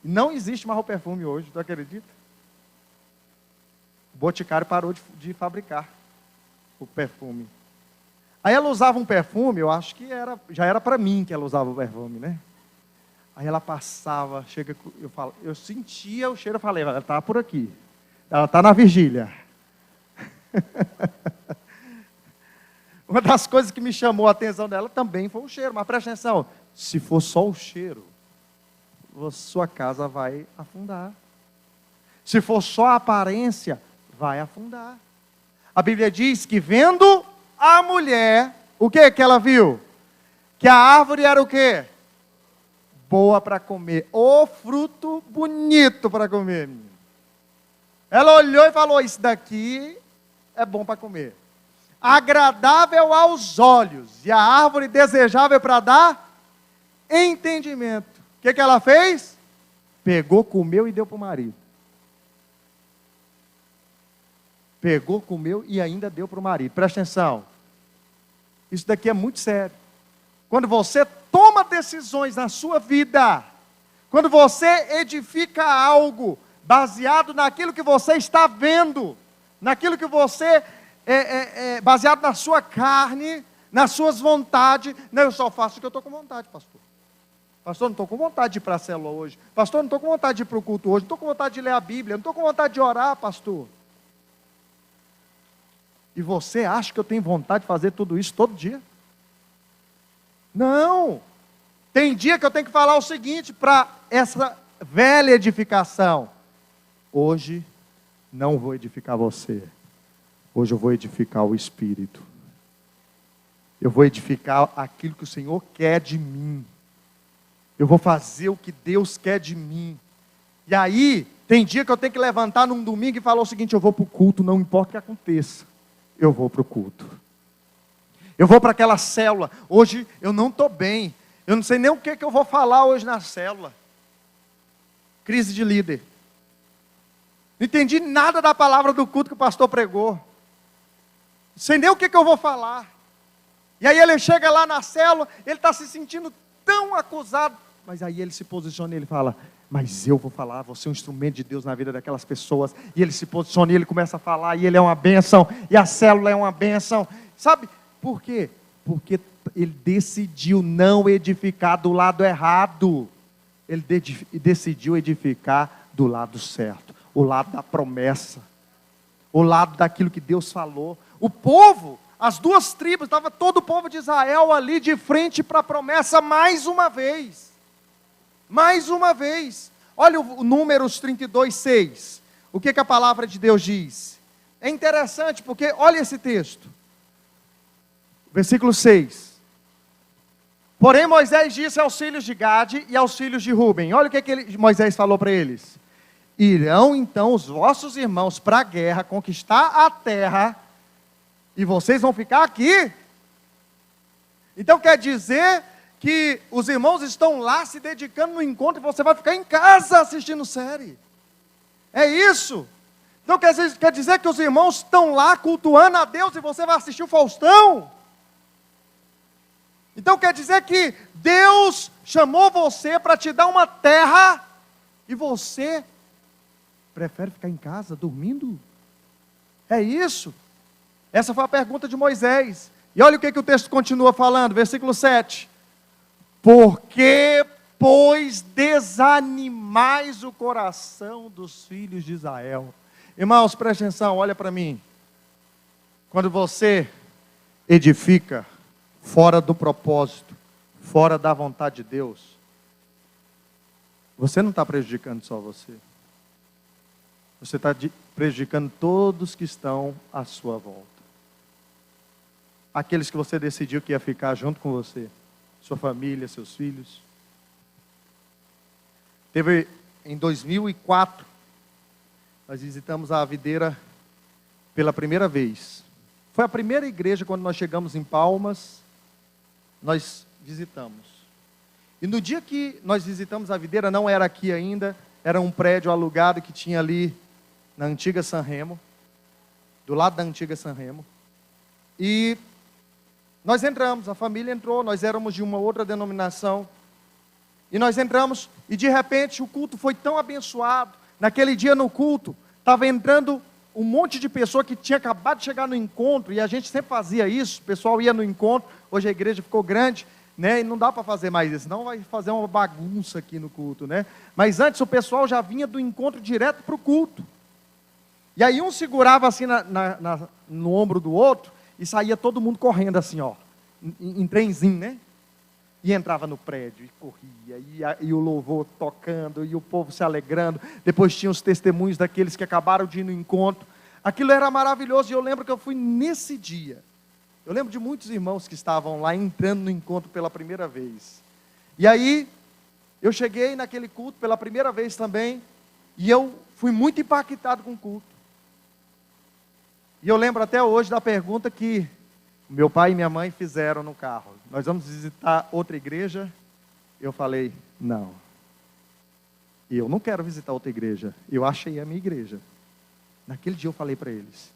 e não existe mais o perfume hoje, tu acredita? O Boticário parou de fabricar o perfume. Aí ela usava um perfume, eu acho que já era para mim que ela usava o perfume, né? Aí ela passava, eu sentia o cheiro, eu falei, ela está por aqui, ela está na vigília. Uma das coisas que me chamou a atenção dela também foi o cheiro, mas presta atenção, se for só o cheiro, sua casa vai afundar. Se for só a aparência, vai afundar. A Bíblia diz que vendo a mulher, o que ela viu? Que a árvore era o quê? Boa para comer, o fruto bonito para comer. Ela olhou e falou, isso daqui é bom para comer. Agradável aos olhos, e a árvore desejável para dar entendimento. O que ela fez? Pegou, comeu e deu para o marido. Pegou, comeu e ainda deu para o marido. Presta atenção. Isso daqui é muito sério. Quando você toma decisões na sua vida, quando você edifica algo baseado naquilo que você está vendo, naquilo que você baseado na sua carne, nas suas vontades. Não, eu só faço o que eu estou com vontade, pastor. Pastor, não estou com vontade de ir para a célula hoje. Pastor, não estou com vontade de ir para o culto hoje. Não estou com vontade de ler a Bíblia. Não estou com vontade de orar, pastor. E você acha que eu tenho vontade de fazer tudo isso todo dia? Não. Tem dia que eu tenho que falar o seguinte para essa velha edificação. Hoje não vou edificar você. Hoje eu vou edificar o Espírito. Eu vou edificar aquilo que o Senhor quer de mim. Eu vou fazer o que Deus quer de mim. E aí, tem dia que eu tenho que levantar num domingo e falar o seguinte, eu vou para o culto, não importa o que aconteça. Eu vou para o culto. Eu vou para aquela célula. Hoje eu não estou bem. Eu não sei nem o que eu vou falar hoje na célula. Crise de líder. Não entendi nada da palavra do culto que o pastor pregou. Não sei nem o que eu vou falar. E aí ele chega lá na célula, ele está se sentindo tão acusado. Mas aí ele se posiciona e ele fala, mas eu vou falar, vou ser um instrumento de Deus na vida daquelas pessoas. E ele se posiciona e ele começa a falar, e ele é uma bênção, e a célula é uma bênção. Sabe por quê? Porque ele decidiu não edificar do lado errado. Ele decidiu edificar do lado certo, o lado da promessa, o lado daquilo que Deus falou. O povo, as duas tribos, estava todo o povo de Israel ali de frente para a promessa mais uma vez. Mais uma vez. Olha o Números 32, 6. O que a palavra de Deus diz? É interessante porque, olha esse texto. Versículo 6. Porém Moisés disse aos filhos de Gade e aos filhos de Ruben. Olha o que Moisés falou para eles. Irão então os vossos irmãos para a guerra, conquistar a terra, e vocês vão ficar aqui? Então quer dizer que os irmãos estão lá se dedicando no encontro, e você vai ficar em casa assistindo série. É isso. Então quer dizer que os irmãos estão lá cultuando a Deus, e você vai assistir o Faustão? Então quer dizer que Deus chamou você para te dar uma terra e você prefere ficar em casa dormindo? É isso? Essa foi a pergunta de Moisés. E olha o que o texto continua falando, versículo 7. Por que, pois, desanimais o coração dos filhos de Israel? Irmãos, preste atenção, olha para mim. Quando você edifica fora do propósito, fora da vontade de Deus, você não está prejudicando só você. Você está prejudicando todos que estão à sua volta. Aqueles que você decidiu que ia ficar junto com você, sua família, seus filhos. Teve em 2004, nós visitamos a videira pela primeira vez. Foi a primeira igreja, quando nós chegamos em Palmas, nós visitamos. E no dia que nós visitamos a videira, não era aqui ainda, era um prédio alugado que tinha ali na antiga Sanremo, do lado da antiga Sanremo. E nós entramos, a família entrou, nós éramos de uma outra denominação. E nós entramos e de repente o culto foi tão abençoado. Naquele dia no culto, estava entrando um monte de pessoa que tinha acabado de chegar no encontro, e a gente sempre fazia isso, o pessoal ia no encontro, hoje a igreja ficou grande, né, e não dá para fazer mais isso, não vai fazer uma bagunça aqui no culto, né? Mas antes o pessoal já vinha do encontro direto para o culto. E aí um segurava assim no ombro do outro, e saía todo mundo correndo assim, ó, em trenzinho, né? E entrava no prédio, e corria, e o louvor tocando, e o povo se alegrando. Depois tinha os testemunhos daqueles que acabaram de ir no encontro. Aquilo era maravilhoso, e eu lembro que eu fui nesse dia. Eu lembro de muitos irmãos que estavam lá, entrando no encontro pela primeira vez. E aí, eu cheguei naquele culto pela primeira vez também, e eu fui muito impactado com o culto. E eu lembro até hoje da pergunta que meu pai e minha mãe fizeram no carro. Nós vamos visitar outra igreja? Eu falei, não. E eu não quero visitar outra igreja. Eu achei a minha igreja. Naquele dia eu falei para eles.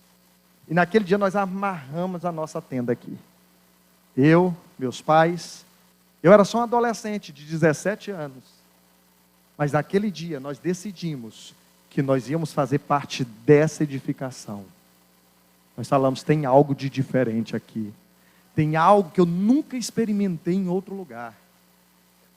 E naquele dia nós amarramos a nossa tenda aqui. Eu, meus pais. Eu era só um adolescente de 17 anos. Mas naquele dia nós decidimos que nós íamos fazer parte dessa edificação. Nós falamos, tem algo de diferente aqui. Tem algo que eu nunca experimentei em outro lugar.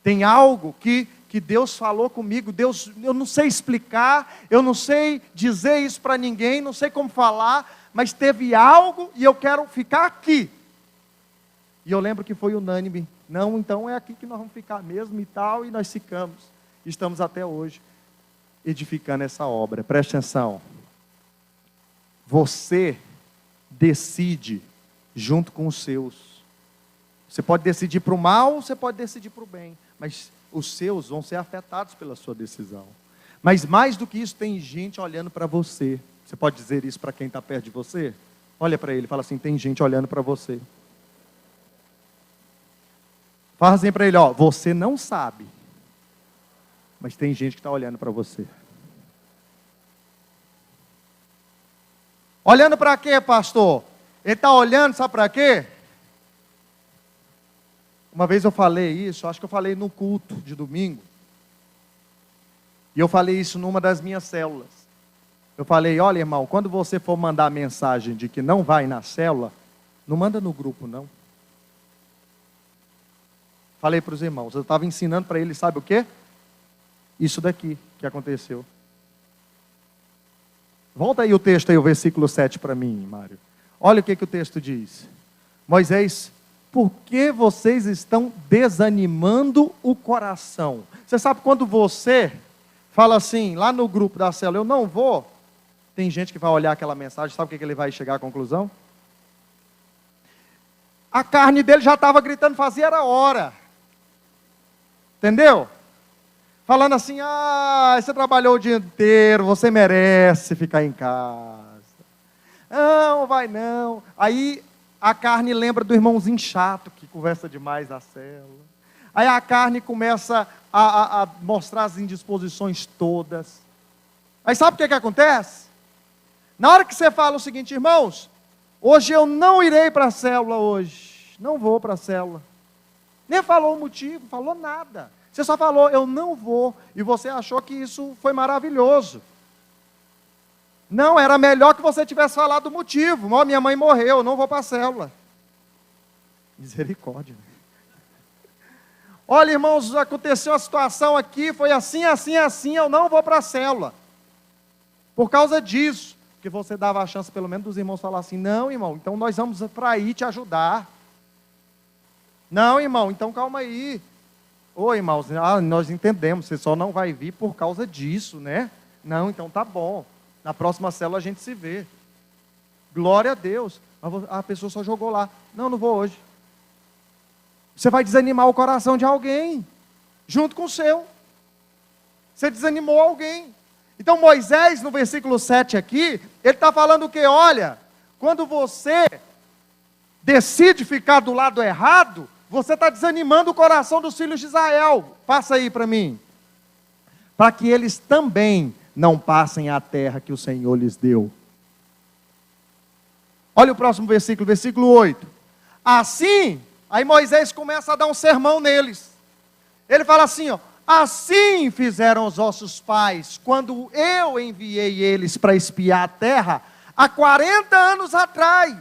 Tem algo que Deus falou comigo. Deus, eu não sei explicar, eu não sei dizer isso para ninguém, não sei como falar, mas teve algo e eu quero ficar aqui. E eu lembro que foi unânime. Não, então é aqui que nós vamos ficar mesmo e tal, e nós ficamos. Estamos até hoje edificando essa obra. Preste atenção. Você decide junto com os seus. Você pode decidir para o mal, você pode decidir para o bem, mas os seus vão ser afetados pela sua decisão. Mas mais do que isso, tem gente olhando para você. Você pode dizer isso para quem está perto de você? Olha para ele, fala assim, tem gente olhando para você. Fala assim para ele, ó, você não sabe, mas tem gente que está olhando para você. Olhando para quê, pastor? Ele está olhando, sabe para quê? Uma vez eu falei isso, acho que eu falei no culto de domingo. E eu falei isso numa das minhas células. Eu falei, olha irmão, quando você for mandar mensagem de que não vai na célula, não manda no grupo não. Falei para os irmãos, eu estava ensinando para eles, sabe o quê? Isso daqui que aconteceu. Volta aí o texto aí, o versículo 7 para mim, Mário. Olha o que o texto diz. Moisés, por que vocês estão desanimando o coração? Você sabe quando você fala assim, lá no grupo da célula, eu não vou. Tem gente que vai olhar aquela mensagem, sabe o que ele vai chegar à conclusão? A carne dele já estava gritando, fazia era hora. Entendeu? Falando assim, você trabalhou o dia inteiro, você merece ficar em casa. Não, vai não. Aí a carne lembra do irmãozinho chato, que conversa demais na célula. Aí a carne começa a mostrar as indisposições todas. Aí sabe o que acontece? Na hora que você fala o seguinte, irmãos, hoje eu não irei para a célula hoje. Não vou para a célula. Nem falou o motivo, falou nada. Você só falou, eu não vou. E você achou que isso foi maravilhoso. Não, era melhor que você tivesse falado o motivo. Minha mãe morreu, eu não vou para a célula. Misericórdia. Olha, irmãos, aconteceu a situação aqui, foi assim, assim, assim, eu não vou para a célula. Por causa disso, que você dava a chance, pelo menos, dos irmãos falar assim, não, irmão, então nós vamos para aí te ajudar. Não, irmão, então calma aí. Ô, irmãos, nós entendemos, você só não vai vir por causa disso, né? Não, então tá bom. Na próxima célula a gente se vê. Glória a Deus. A pessoa só jogou lá. Não, não vou hoje. Você vai desanimar o coração de alguém, junto com o seu. Você desanimou alguém. Então Moisés, no versículo 7 aqui, ele está falando o quê? Olha, quando você decide ficar do lado errado, você está desanimando o coração dos filhos de Israel. Passa aí para mim. Para que eles também não passem a terra que o Senhor lhes deu. Olha o próximo versículo, versículo 8. Assim, aí Moisés começa a dar um sermão neles. Ele fala assim, ó, assim fizeram os vossos pais, quando eu enviei eles para espiar a terra, há 40 anos atrás.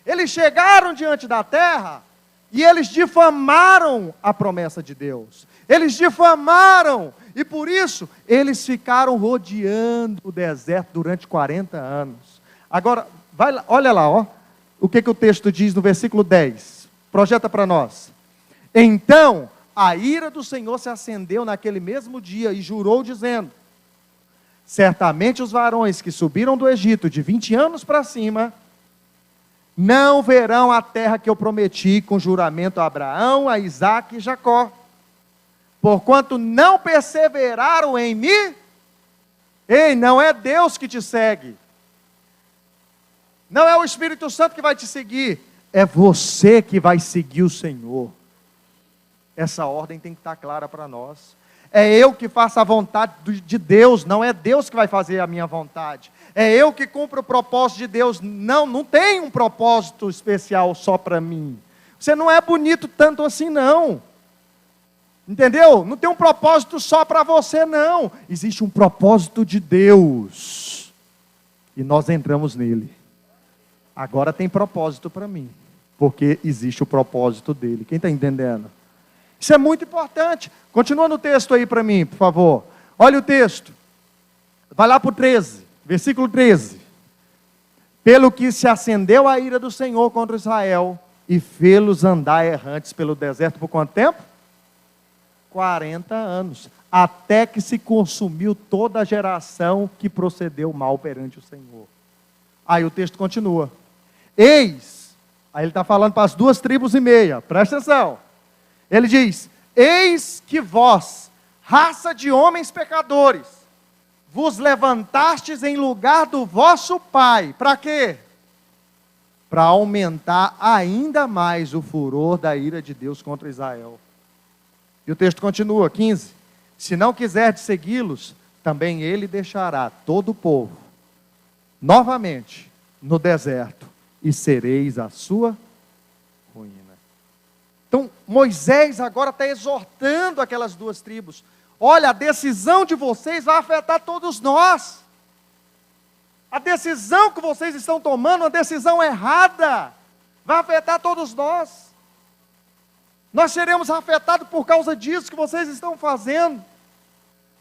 Eles chegaram diante da terra, e eles difamaram a promessa de Deus. Eles difamaram, e por isso, eles ficaram rodeando o deserto durante 40 anos. Agora, olha lá, ó, o que o texto diz no versículo 10. Projeta para nós. Então, a ira do Senhor se acendeu naquele mesmo dia e jurou dizendo, certamente os varões que subiram do Egito de 20 anos para cima, não verão a terra que eu prometi com juramento a Abraão, a Isaque e Jacó. Porquanto não perseveraram em mim. Ei, não é Deus que te segue. Não é o Espírito Santo que vai te seguir. É você que vai seguir o Senhor. Essa ordem tem que estar clara para nós. É eu que faço a vontade de Deus, não é Deus que vai fazer a minha vontade. É eu que cumpro o propósito de Deus. Não tem um propósito especial só para mim. Você não é bonito tanto assim, não. Entendeu? Não tem um propósito só para você, não. Existe um propósito de Deus. E nós entramos nele. Agora tem propósito para mim. Porque existe o propósito dele. Quem está entendendo? Isso é muito importante. Continua no texto aí para mim, por favor. Olha o texto. Vai lá para o 13. Versículo 13. Pelo que se acendeu a ira do Senhor contra Israel e fê-los andar errantes pelo deserto por quanto tempo? 40 anos. Até que se consumiu toda a geração que procedeu mal perante o Senhor. Aí o texto continua. Eis, aí ele está falando para as 2,5 tribos, presta atenção. Ele diz, eis que vós, raça de homens pecadores, vos levantastes em lugar do vosso pai. Para quê? Para aumentar ainda mais o furor da ira de Deus contra Israel. E o texto continua, 15. Se não quiserdes segui-los, também ele deixará todo o povo, novamente, no deserto, e sereis a sua ruína. Então, Moisés agora está exortando aquelas 2 tribos. Olha, a decisão de vocês vai afetar todos nós. A decisão que vocês estão tomando, uma decisão errada, vai afetar todos nós. Nós seremos afetados por causa disso que vocês estão fazendo.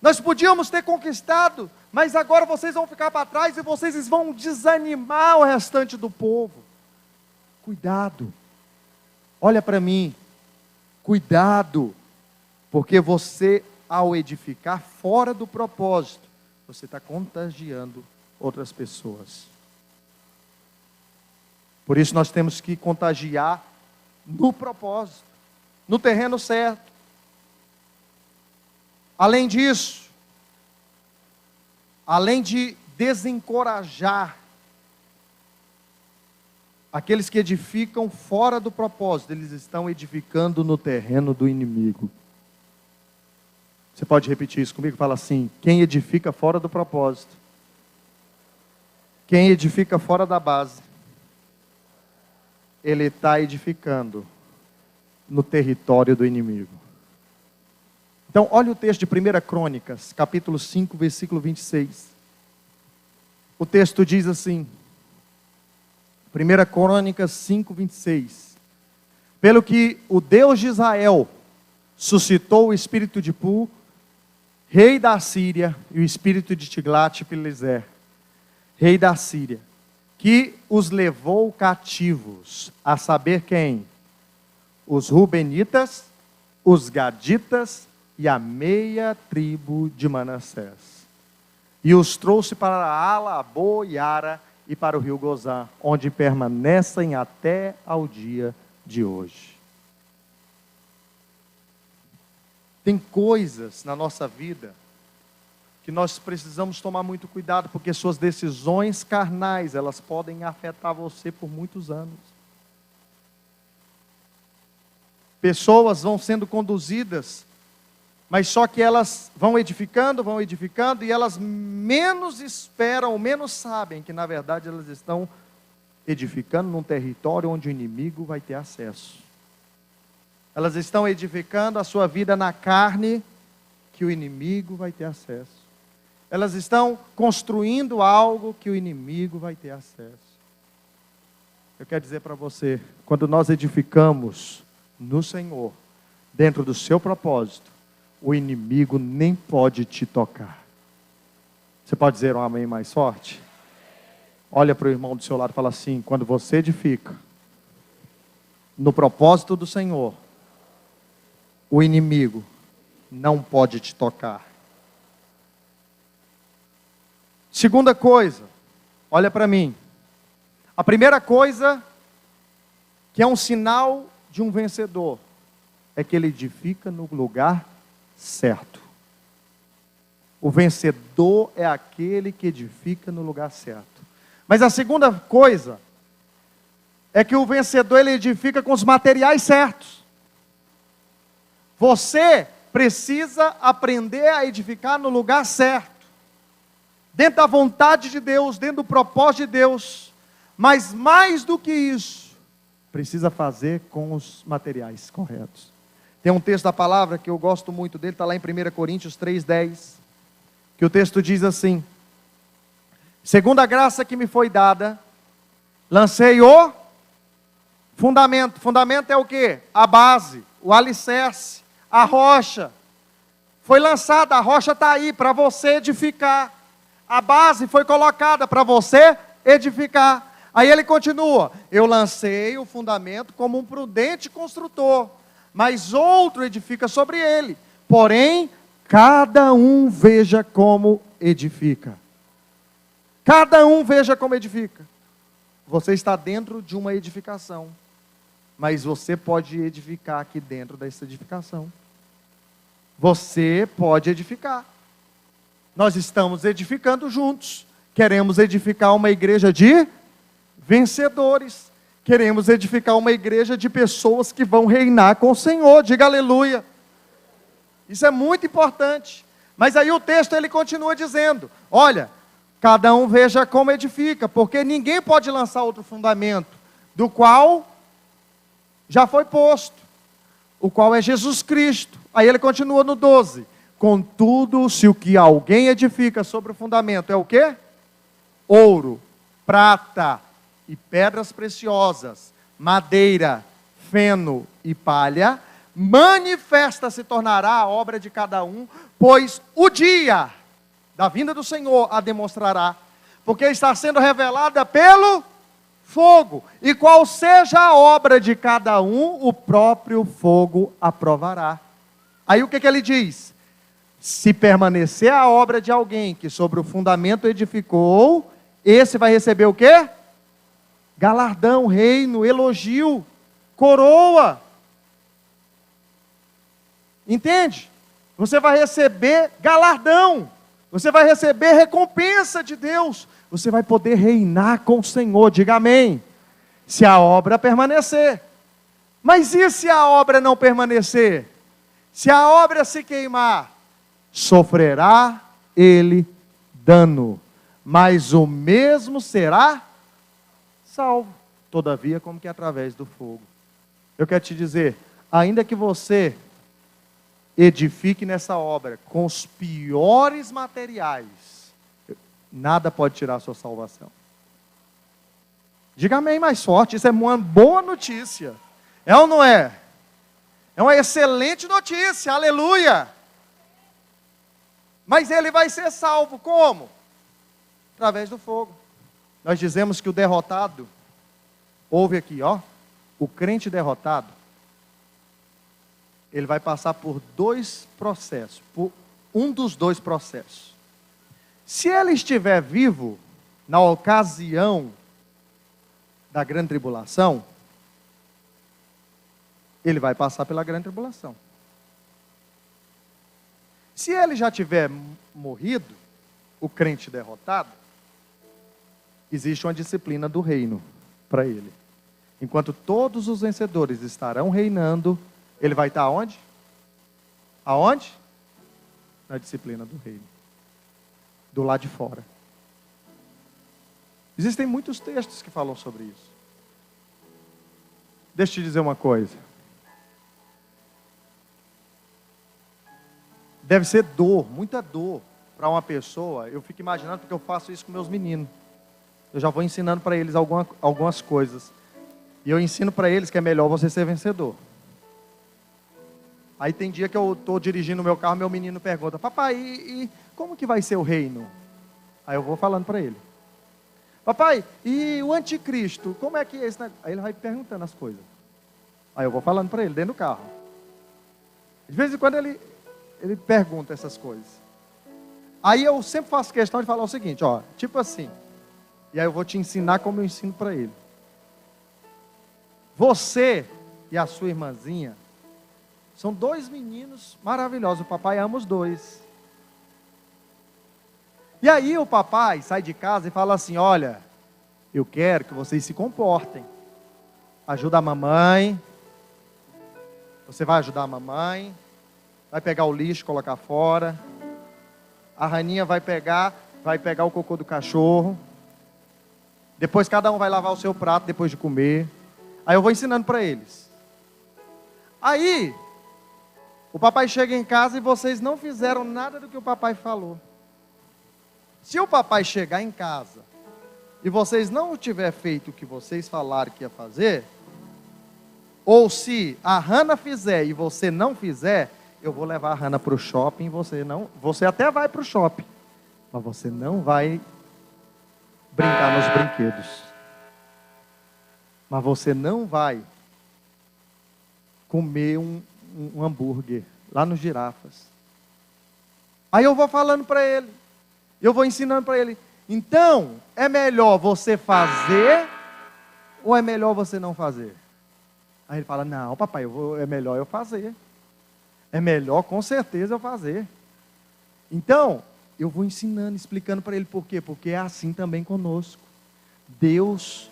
Nós podíamos ter conquistado, mas agora vocês vão ficar para trás e vocês vão desanimar o restante do povo. Cuidado. Olha para mim, cuidado, porque você, ao edificar fora do propósito, você está contagiando outras pessoas. Por isso nós temos que contagiar no propósito, no terreno certo. Além disso, além de desencorajar aqueles que edificam fora do propósito, eles estão edificando no terreno do inimigo. Você pode repetir isso comigo? Fala assim, quem edifica fora do propósito, quem edifica fora da base, ele está edificando no território do inimigo. Então, olha o texto de 1 Crônicas, capítulo 5, versículo 26. O texto diz assim, 1 Crônicas 5, 26. Pelo que o Deus de Israel suscitou o espírito de Pu, rei da Síria, e o espírito de Tiglat-Pileser, rei da Síria, que os levou cativos, a saber quem? Os Rubenitas, os Gaditas e a meia tribo de Manassés. E os trouxe para Alabô e Ara e para o rio Gozã, onde permanecem até ao dia de hoje. Tem coisas na nossa vida que nós precisamos tomar muito cuidado, porque suas decisões carnais, elas podem afetar você por muitos anos. Pessoas vão sendo conduzidas, mas só que elas vão edificando, e elas menos esperam, menos sabem que na verdade elas estão edificando num território onde o inimigo vai ter acesso. Elas estão edificando a sua vida na carne, que o inimigo vai ter acesso. Elas estão construindo algo que o inimigo vai ter acesso. Eu quero dizer para você, quando nós edificamos no Senhor, dentro do seu propósito, o inimigo nem pode te tocar. Você pode dizer um amém mais forte? Olha para o irmão do seu lado e fala assim: quando você edifica no propósito do Senhor, o inimigo não pode te tocar. Segunda coisa, olha para mim. A primeira coisa, que é um sinal de um vencedor, é que ele edifica no lugar certo. O vencedor é aquele que edifica no lugar certo. Mas a segunda coisa, é que o vencedor ele edifica com os materiais certos. Você precisa aprender a edificar no lugar certo. Dentro da vontade de Deus, dentro do propósito de Deus. Mas mais do que isso, precisa fazer com os materiais corretos. Tem um texto da palavra que eu gosto muito dele, está lá em 1 Coríntios 3,10. Que o texto diz assim: segundo a graça que me foi dada, lancei o fundamento. Fundamento é o quê? A base, o alicerce, a rocha. Foi lançada, a rocha está aí para você edificar. A base foi colocada para você edificar. Aí ele continua: eu lancei o fundamento como um prudente construtor, mas outro edifica sobre ele. Porém, cada um veja como edifica. Cada um veja como edifica. Você está dentro de uma edificação, mas você pode edificar aqui dentro dessa edificação. Você pode edificar. Nós estamos edificando juntos. Queremos edificar uma igreja de vencedores. Queremos edificar uma igreja de pessoas que vão reinar com o Senhor. Diga aleluia. Isso é muito importante. Mas aí o texto ele continua dizendo: olha, cada um veja como edifica, porque ninguém pode lançar outro fundamento do qual já foi posto, o qual é Jesus Cristo. Aí ele continua no 12: contudo, se o que alguém edifica sobre o fundamento é o quê? Ouro, prata e pedras preciosas, madeira, feno e palha, manifesta se tornará a obra de cada um, pois o dia da vinda do Senhor a demonstrará, porque está sendo revelada pelo fogo, e qual seja a obra de cada um, o próprio fogo aprovará. Aí o que ele diz? Se permanecer a obra de alguém que sobre o fundamento edificou, esse vai receber o quê? Galardão, reino, elogio, coroa. Entende? Você vai receber galardão. Você vai receber recompensa de Deus. Você vai poder reinar com o Senhor. Diga amém. Se a obra permanecer. Mas e se a obra não permanecer? Se a obra se queimar, sofrerá ele dano, mas o mesmo será salvo, todavia como que através do fogo. Eu quero te dizer, ainda que você edifique nessa obra com os piores materiais, nada pode tirar a sua salvação. Diga amém mais forte, isso é uma boa notícia. É ou não é? É uma excelente notícia, aleluia! Mas ele vai ser salvo como? Através do fogo. Nós dizemos que o derrotado, ouve aqui, ó, o crente derrotado, ele vai passar por dois processos, por um dos dois processos. Se ele estiver vivo na ocasião da grande tribulação, ele vai passar pela grande tribulação. Se ele já tiver morrido, o crente derrotado, existe uma disciplina do reino para ele. Enquanto todos os vencedores estarão reinando, ele vai estar onde? Aonde? Na disciplina do reino. Do lado de fora. Existem muitos textos que falam sobre isso. Deixa eu te dizer uma coisa. Deve ser dor, muita dor para uma pessoa. Eu fico imaginando porque eu faço isso com meus meninos. Eu já vou ensinando para eles algumas coisas. E eu ensino para eles que é melhor você ser vencedor. Aí tem dia que eu estou dirigindo o meu carro, meu menino pergunta: papai, e como que vai ser o reino? Aí eu vou falando para ele: papai, e o anticristo, como é que é esse negócio? Aí ele vai perguntando as coisas. Aí eu vou falando para ele, dentro do carro. De vez em quando ele pergunta essas coisas. Aí eu sempre faço questão de falar o seguinte, ó, tipo assim. E aí eu vou te ensinar como eu ensino para ele. Você e a sua irmãzinha são dois meninos maravilhosos. O papai ama os dois. E aí o papai sai de casa e fala assim: olha, eu quero que vocês se comportem. Ajuda a mamãe. Você vai ajudar a mamãe. Vai pegar o lixo, colocar fora. A Raninha vai pegar o cocô do cachorro. Depois cada um vai lavar o seu prato depois de comer. Aí eu vou ensinando para eles. Aí o papai chega em casa e vocês não fizeram nada do que o papai falou. Se o papai chegar em casa e vocês não tiver feito o que vocês falaram que ia fazer, ou se a Hannah fizer e você não fizer, eu vou levar a Hannah para o shopping, você até vai para o shopping, mas você não vai brincar nos brinquedos. Mas você não vai comer um hambúrguer lá nos Girafas. Aí eu vou falando para ele, eu vou ensinando para ele. Então, é melhor você fazer ou é melhor você não fazer? Aí ele fala: não, papai, é melhor eu fazer. É melhor com certeza eu fazer. Então, eu vou ensinando, explicando para ele por quê? Porque é assim também conosco. Deus,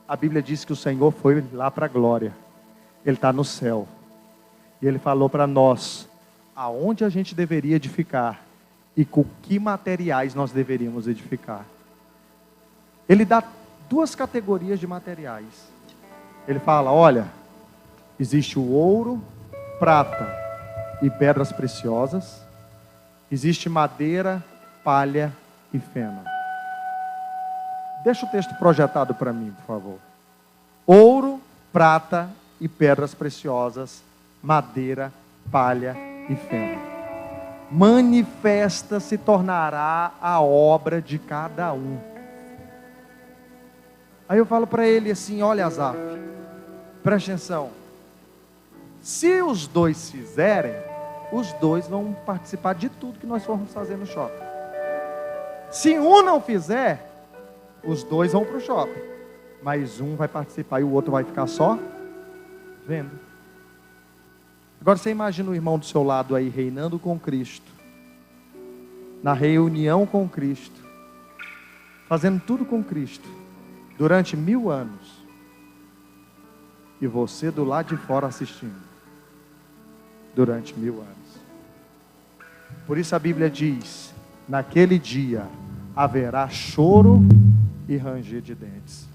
a Bíblia diz que o Senhor foi lá para a glória. Ele está no céu. E Ele falou para nós aonde a gente deveria edificar e com que materiais nós deveríamos edificar. Ele dá duas categorias de materiais. Ele fala: olha, existe o ouro, prata e pedras preciosas. Existe madeira, palha e feno. Deixa o texto projetado para mim, por favor. Ouro, prata e pedras preciosas, madeira, palha e feno. Manifesta se tornará a obra de cada um. Aí eu falo para ele assim: olha, Asaf, presta atenção. Se os dois fizerem, os dois vão participar de tudo que nós formos fazer no shopping. Se um não fizer, os dois vão para o shopping, mas um vai participar e o outro vai ficar só vendo. Agora você imagina o irmão do seu lado aí reinando com Cristo, na reunião com Cristo, fazendo tudo com Cristo, durante 1000 anos, e você do lado de fora assistindo, durante 1000 anos. Por isso a Bíblia diz: naquele dia haverá choro e ranger de dentes.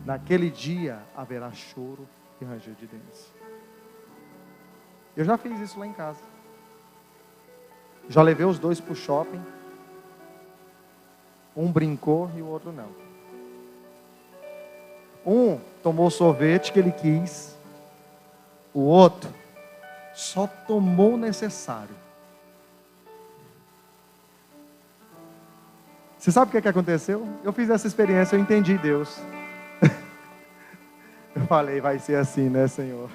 Naquele dia haverá choro e ranger de dentes. Eu já fiz isso lá em casa. Já levei os dois para o shopping. Um brincou e o outro não. Um tomou o sorvete que ele quis. O outro só tomou o necessário. Você sabe o que aconteceu? Eu fiz essa experiência, eu entendi Deus. Eu falei, vai ser assim, né, Senhor?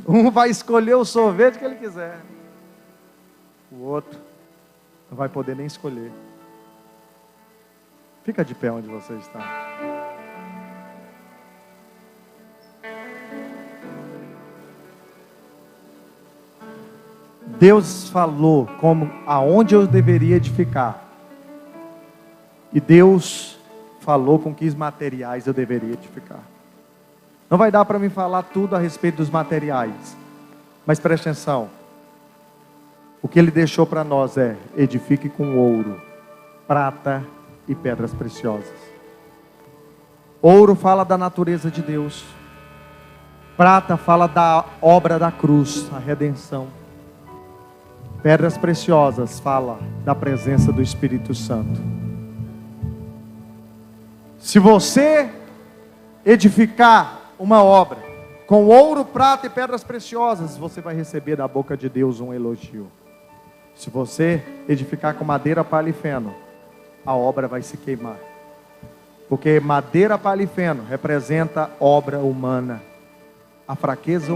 Um vai escolher o sorvete que ele quiser. O outro não vai poder nem escolher. Fica de pé onde você está. Deus falou aonde eu deveria edificar. E Deus falou com que materiais eu deveria edificar. Não vai dar para mim falar tudo a respeito dos materiais. Mas preste atenção. O que Ele deixou para nós é: edifique com ouro, prata e pedras preciosas. Ouro fala da natureza de Deus. Prata fala da obra da cruz, a redenção. Pedras preciosas fala da presença do Espírito Santo. Se você edificar uma obra com ouro, prata e pedras preciosas, você vai receber da boca de Deus um elogio. Se você edificar com madeira, palha e feno, a obra vai se queimar. Porque madeira, palha e feno representa obra humana, a fraqueza humana.